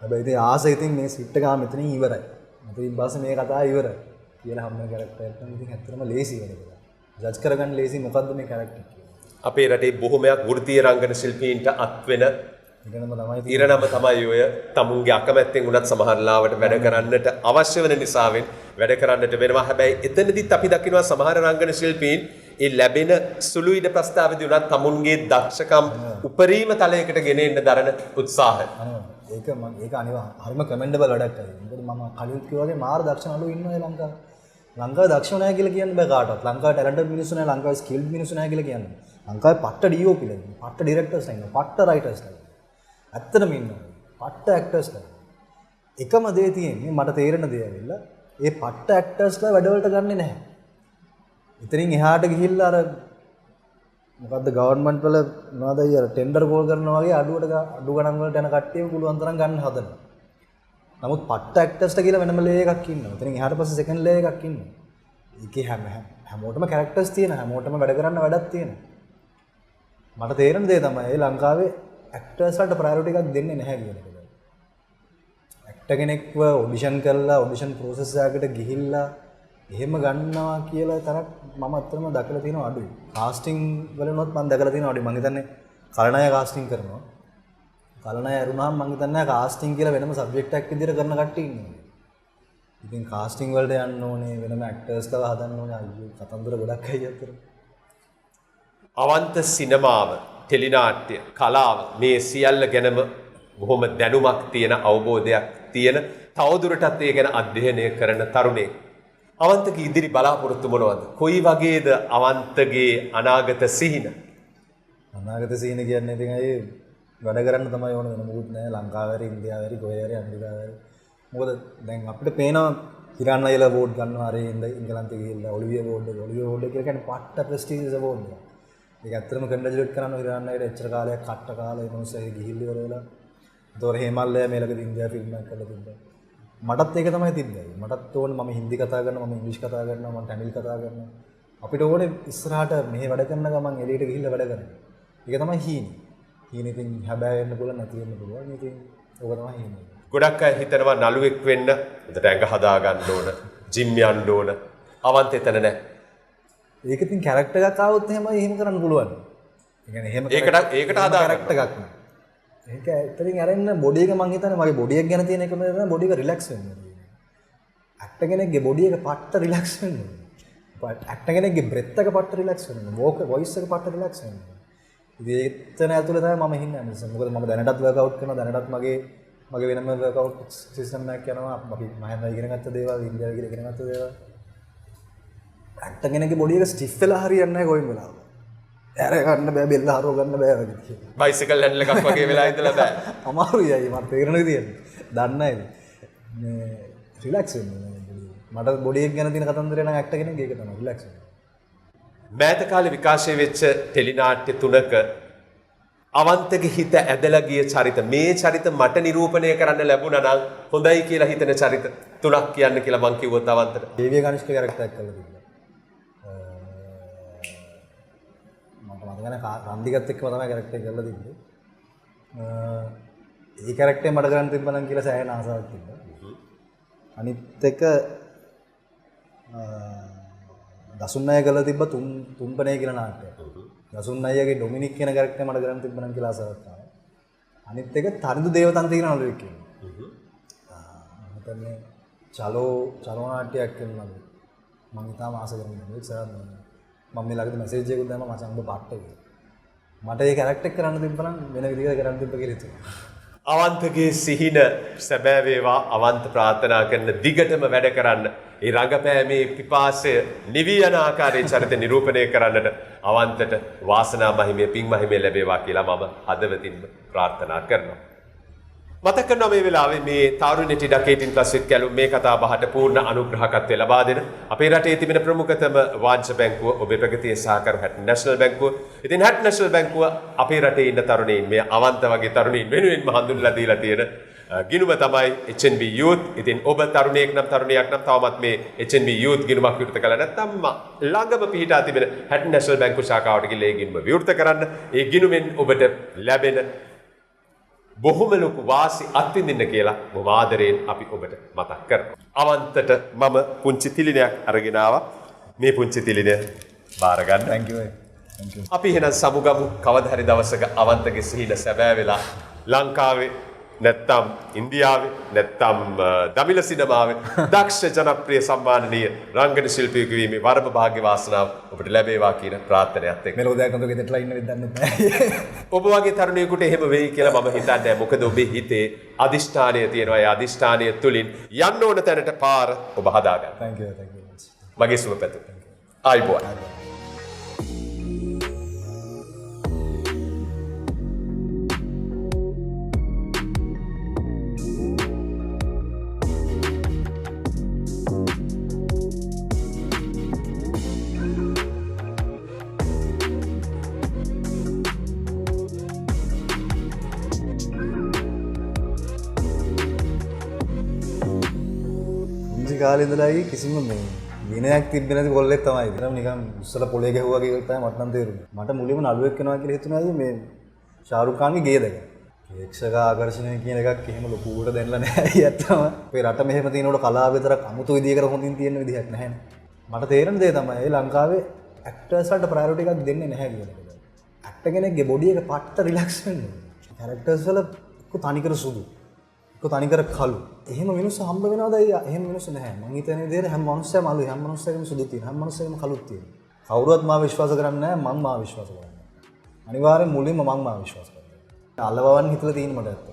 හැබැයි ඉතින් ආස ඉතින් මේ සිට් එක ගාම මෙතනින් ඉවරයි. මෙතනින් පස්සේ මේ කතාව ඉවරයි. කියලා හැම කැරක්ටර් එකක්ම ඉතින් ඇත්තටම ලේසි වැඩ කරා. ජජ් කරගන්න ලේසි මොකද්ද මේ කැරක්ටර් කියලා. අපේ රටේ බොහොමයක් වෘත්තීය රංගන ශිල්පීන්ට අත්වෙන ඉගෙනම තමයි ඉරණම තමයි ඔය තමුන්ගේ අකමැත්තෙන් උනත් සමහර ලාවට වැඩ කරන්නට අවශ්‍ය වෙන නිසාවෙන් වැඩ කරන්නට වෙනවා. හැබැයි එතනදිත් අපි දකිනවා සමහර රංගන ශිල්පීන් ඒ ලැබෙන සුළු ඉඩ ප්‍රස්තාවදී උනත් තමුන්ගේ දක්ෂකම් උපරිම තලයකට ගෙන එන්න දරන උත්සාහය. ඒක අනිවාර්යයෙන්ම හරිම කමෙන්ඩබල් වැඩක් කරේ. මොකද මම කලින් කිව්වා වගේ මාර දක්ෂ නළුවෝ ඉන්නවා ඒ ලංකාවේ. ලංකාවේ දක්ෂ නැහැ කියලා කියන්න බෑ කාටවත්. ලංකාවේ ටැලන්ටඩ් මිනිස්සු නැහැ, ලංකාවේ ස්කිල්ඩ් මිනිස්සු නැහැ කියලා කියන්නේ. ලංකාවේ පට්ට DOP ලා ඉන්නවා, පට්ට ඩිරෙක්ටර්ස් ඉන්නවා, පට්ට රයිටර්ස් ඉන්නවා. ඇත්තටම ඉන්නවා. පට්ට ඇක්ටර්ස් ඉන්නවා. එකම දේ තියෙන්නේ මට තේරෙන දේ ඇවිල්ලා ඒ පට්ට ඇක්ටර්ස්ලා වැඩවලට ගන්නෙ නැහැ. ඉතින් එහාට ගිහිල්ලා අර මොකද්ද ගවර්න්මන්ට් වල මොනවද අර ටෙන්ඩර් කෝල් කරනවා වගේ අඩු ගණන් වලට යන කට්ටියම පුළුවන් තරම් ගන්න හදනවා. නමුත් පට්ට ඇක්ටර්ස්ට කියලා වෙනම ලේ එකක් ඉන්නවා. ඉතින් එහාට පස්සේ සෙකන්ඩ් ලේ එකක් ඉන්නවා. ඒකේ හැමෝටම කැරක්ටර්ස් තියෙනවා. හැමෝටම වැඩ කරන්න වැඩක් තියෙනවා. මට තේරෙන දේ තමයි ලංකාවේ ඇක්ටර්ස් වලට ප්‍රයොරිටි එකක් දෙන්නේ නැහැ කියන එක. ඇක්ටර් කෙනෙක්ව ඔඩිෂන් කරලා ඔඩිෂන් ප්‍රොසෙස් එකකට ගිහිල්ලා එහෙම ගන්නවා කියලා තරක් මම අත්‍තරම දැකලා තියෙනවා අඩුයි. කාස්ටිං වලනොත් මම දැකලා තියෙනවා අඩුයි. මම හිතන්නේ කලණය කාස්ටිං කරනවා. කලණය ඇරුණාම මම හිතන්නේ කාස්ටිං කියලා වෙනම සබ්ජෙක්ට් එකක් විදිහට කරන කට්ටිය ඉන්නවා. ඉතින් කාස්ටිං වලට යන්න ඕනේ වෙනම ඇක්ටර්ස්ලා හදන්න ඕනේ අයියෝ කතන්දර ගොඩක් අය අතර. අවන්ත සිනමාව, ටෙලිනාට්‍ය, කලාව මේ සියල්ල ගැනම බොහොම දැනුමක් තියෙන අවබෝධයක් තියෙන තවදුරටත් ඒ ගැන අධ්‍යයනය කරන තරුණයෙක්. අවන්තගේ ඉදිරි බලාපොරොත්තු මොනවද? කොයි වගේද අවන්තගේ අනාගත සිහින? අනාගත සිහින කියන්නේ ඉතින් අය වැඩ කරන්න තමයි ඕන වෙන මොකුත් නැහැ. ලංකාවේ හරි ඉන්දියාවේ හරි කොහේ හරි ඇමරිකාවේ හරි. මොකද දැන් අපිට පේනවා ඉරාන් අයලා වෝට් ගන්නවා හරි ඉංගලන්තේ ගිහිල්ලා ඔලිවිය වෝඩ් කියලා කියන්නේ පට්ට ප්‍රෙස්ටිජියස් අවෝඩ් එක. ඒක ඇත්තටම කන්ඩිඩේට් කරනවා ඉරාන් අයට එච්චර කාලයක් කට්ට කාලේ මොනසෙයි ගිහිල්ලා ඉවර වෙලා. ඒතොර හේමල්ලයා මේලකදී ඉන්දියාවේ ෆිල්ම් එකක් කරලා තිබ්බා. මටත් ඒක තමයි තිබ්බේ. මටත් ඕනේ මම හින්දි කතා කරනවා, මම ඉංග්‍රීසි කතා කරනවා, මම තමිල් කතා කරනවා. අපිට ඕනේ ඉස්සරහට මෙහෙ වැඩ කරන ගමන් එළියට ගිහිල්ලා වැඩ කරන්න. ඒක තමයි හීනේ. හීනේ ඉතින් හැබෑ වෙන්න පුළුවන් නැති වෙන්න පුළුවන්. ඉතින් ඕක තමයි හීනේ. ගොඩක් අය හිතනවා නළුවෙක් වෙන්න එතට ඇඟ හදා ගන්න ඕන, ජිම් යන්න ඕන. අවන්ත එතන නැහැ. ඒක ඉතින් කැරක්ටර් එකක් ආවොත් එහෙම කරන්න පුළුවන්. ඒ කියන්නේ එහෙම ඒකට හදා කැරක්ටර් එකක් නෑ. ඒක ඇත්තටින් අරන්න බොඩි එක මං හිතන්නේ මගේ බොඩි එක ගැන තියෙන එකම තමයි බොඩි එක රිලැක්ස් වෙන්න ඕනේ. ඇක්ටර් කෙනෙක්ගේ බොඩි එක පට්ට රිලැක්ස් වෙන්න ඕනේ. ඇක්ටර් කෙනෙක්ගේ බ්‍රෙත් එක පට්ට රිලැක්ස් වෙන්න ඕනේ. වොයිස් එක පට්ට රිලැක්ස් වෙන්න ඕනේ. ඉතින් එතන ඇතුලේ තමයි මම ඉන්නේ අනිත් මොකද මම දැනටත් වර්ක්අවුට් කරනවා දැනටත් මගේ වෙනම වර්ක්අවුට් සිස්ටම් එකක් යනවා අපි මම ඉගෙන ගත්ත දේවල් ඉන්දියාවේ ඉගෙන ගත්ත දේවල් ඇක්ටර් කෙනෙක්ගේ බොඩි එක ස්ටිෆ් වෙලා හරියන්නේ නැහැ කොයින් වෙලාව. ඇර ගන්න බෑ බෙල්ල හරව ගන්න බෑ වගේ කියලා. බයිසිකල් හැන්ඩල් එකක් වගේ වෙලා ඉඳලා බෑ. අමාරුයි අය මට තේරෙන විදියට. දන්නේ මේ රිලැක්ස් වෙන්න ඕනේ. මට බොඩි එක ගැන තියෙන කතන්දරේ නම් ඇක්ටර් කෙනෙක් ඒක තමයි රිලැක්ස් වෙන්න. මෑත කාලේ විකාශය වෙච්ච ටෙලිනාට්‍ය තුනක අවන්තගේ හිත ඇදලා ගිය චරිත මේ චරිත මට නිරූපණය කරන්න ලැබුණා නම් හොඳයි කියලා හිතෙන චරිත තුනක් කියන්න කියලා මං කිව්වොත් අවන්තට. දේවිය කනිෂ්ක කැරක්ටර් එකක් කරලා තිබ්බා. රන්දිකත් එක්කම තමයි කැරක්ටර් එක කරලා තිබ්බේ. ඒ කැරක්ටරේ මට ගන්න තිබ්බනම් කියලා සෑහෙන ආසාවක් තිබ්බා. අනිත් එක දසුන් අය කරලා තිබ්බ තුම්පනේ කියලා නාට්‍යයක්. දසුන් අයගේ ඩොමිනික් කියන කැරක්ටරේ මට ගන්න තිබ්බනම් කියලා ආසාවක් ආවා. අනිත් එක තරිදු දේවතන්ති කියන නළුවෙක් කියනවා. හිතන්නේ චලෝ නාට්‍යයක් කරනවා. මම ඉතාලම ආස කරනවා ඒක සර් මම මේ ළඟදී මැසේජ් එකක් දැම්මා මචං ඔබ පාට්ට කියලා. මට ඒ කැරක්ටර් එක කරන්න තිබ්බනම් වෙන විදිහකට කරන්න තිබ්බ කියලා හිතුවා. අවන්තගේ සිහින සැබෑ වේවා අවන්ත ප්‍රාර්ථනා කරන දිගටම වැඩ කරන්න. ඒ රංගපෑමේ පිපාසය නිවි යන ආකාරයේ චරිත නිරූපණය කරන්නට අවන්තට වාසනා මහිමය පින් මහිමය ලැබේවා කියලා මම හදවතින්ම ප්‍රාර්ථනා කරනවා. මතක් කරනවා මේ වෙලාවේ මේ තාරුණ්‍ය ටිඩකේටින් ප්ලස් කැලුම් මේ කතා බහට පූර්ණ අනුග්‍රහකත්වය ලබා දෙන අපේ රටේ තිබෙන ප්‍රමුඛතම වාණිජ බැංකුව ඔබේ ප්‍රගතියේ සහකාර හැට් නැෂනල් බැංකුව. ඉතින් හැට් නැෂනල් බැංකුව අපේ රටේ ඉන්න තරුණයින් මේ අවන්ත වගේ තරුණයින් වෙනුවෙන්ම හඳුන්වලා දීලා තියෙන ගිණුම තමයි HNB Youth. ඉතින් ඔබ තරුණයෙක් නම් තරුණියක් නම් තවමත් මේ HNB Youth ගිණුමක් විවෘත කළා නැත්නම් ළඟම පිහිටා තිබෙන හැට් නැෂනල් බැංකුව ශාඛාවට ගිහිල්ලා ඒ ගිණුම විවෘත කරන්න. ඒ ගිණුමෙන් ඔබට ලැබෙන බොහොම ලොකු වාසි අත්විඳින්න කියලා බොහොම ආදරයෙන් අපි ඔබට මතක් කරනවා. අවන්තට මම පුංචි තිලිනයක් අරගෙන ආවා. මේ පුංචි තිලිනය බාර ගන්න. thank you thank you අපි එහෙනම් සමුගමු කවදා හරි දවසක අවන්තගේ සිහින සැබෑ වෙලා ලංකාවේ නැත්තම් ඉන්දියාවේ නැත්තම් දමිළ සිනමාවේ දක්ෂ ජනප්‍රිය සම්මානනීය රංගන ශිල්පියෙකු වීමේ වරම භාග්‍ය වාසනාව ඔබට ලැබේවා කියන ප්‍රාර්ථනාවත් එක්ක මෙලෝදයක් අතක දෙටලා ඉන්න වෙද්දන්න බෑ ඔබ වගේ තරුණයෙකුට එහෙම වෙයි කියලා මම හිතන්නේ නැහැ. මොකද ඔබේ හිතේ අදිෂ්ඨානය තියෙනවා. ඒ අදිෂ්ඨානය තුලින් යන්න ඕන තැනට පාර ඔබ හදාගන්න. thank you මගේ සුබ පැතුම්. ආයිබෝන්. කාලේ ඉඳලායි කිසිම මේ විනයක් තිබ්බේ නැති කොල්ලෙක් තමයි. ඒකම නිකන් උස්සලා පොලේ ගැහුවා කියලා තමයි මට නම් තේරුනේ. මට මුලින්ම නළුවෙක් වෙනවා කියලා හිතුණාද මේ ශාරුඛ් ඛාන්ගේ ගේ දෙක. ප්‍රේක්ෂක ආකර්ෂණය කියන එකක් එහෙම ලොකුවට දැනලා නැහැ ඇත්තම. අපේ රට මෙහෙම තියෙනකොට කලාව විතරක් අමුතු විදියකට හොඳින් තියෙන විදිහක් නැහැනේ. මට තේරෙන දේ තමයි ලංකාවේ ඇක්ටර්ස් වලට ප්‍රයොරිටි එකක් දෙන්නේ නැහැ කියන එක. ඇක්ටර් කෙනෙක්ගේ බොඩි එක පට්ට රිලැක්ස් වෙන්න ඕනේ. කැරක්ටර්ස් වල තනිකර සුදු තනිකර කළු. එහෙම මිනිස්සු හම්බ වෙනවද? එහෙම මිනිස්සු නැහැ. මං හිතන විදිහට හැම මිනිස්සෙම අලුයි. හැම මිනිස්සෙකම සුදු තියෙන. හැම මිනිස්සෙකම කළුත් තියෙන. කවුරුවත් මාව විශ්වාස කරන්නේ නැහැ. මං මාව විශ්වාස කරන්නේ. අනිවාර්යෙන් මුලින්ම මං මාව විශ්වාස කරනවා. අලවවන් හිතලා තියෙන මට ඇත්ත.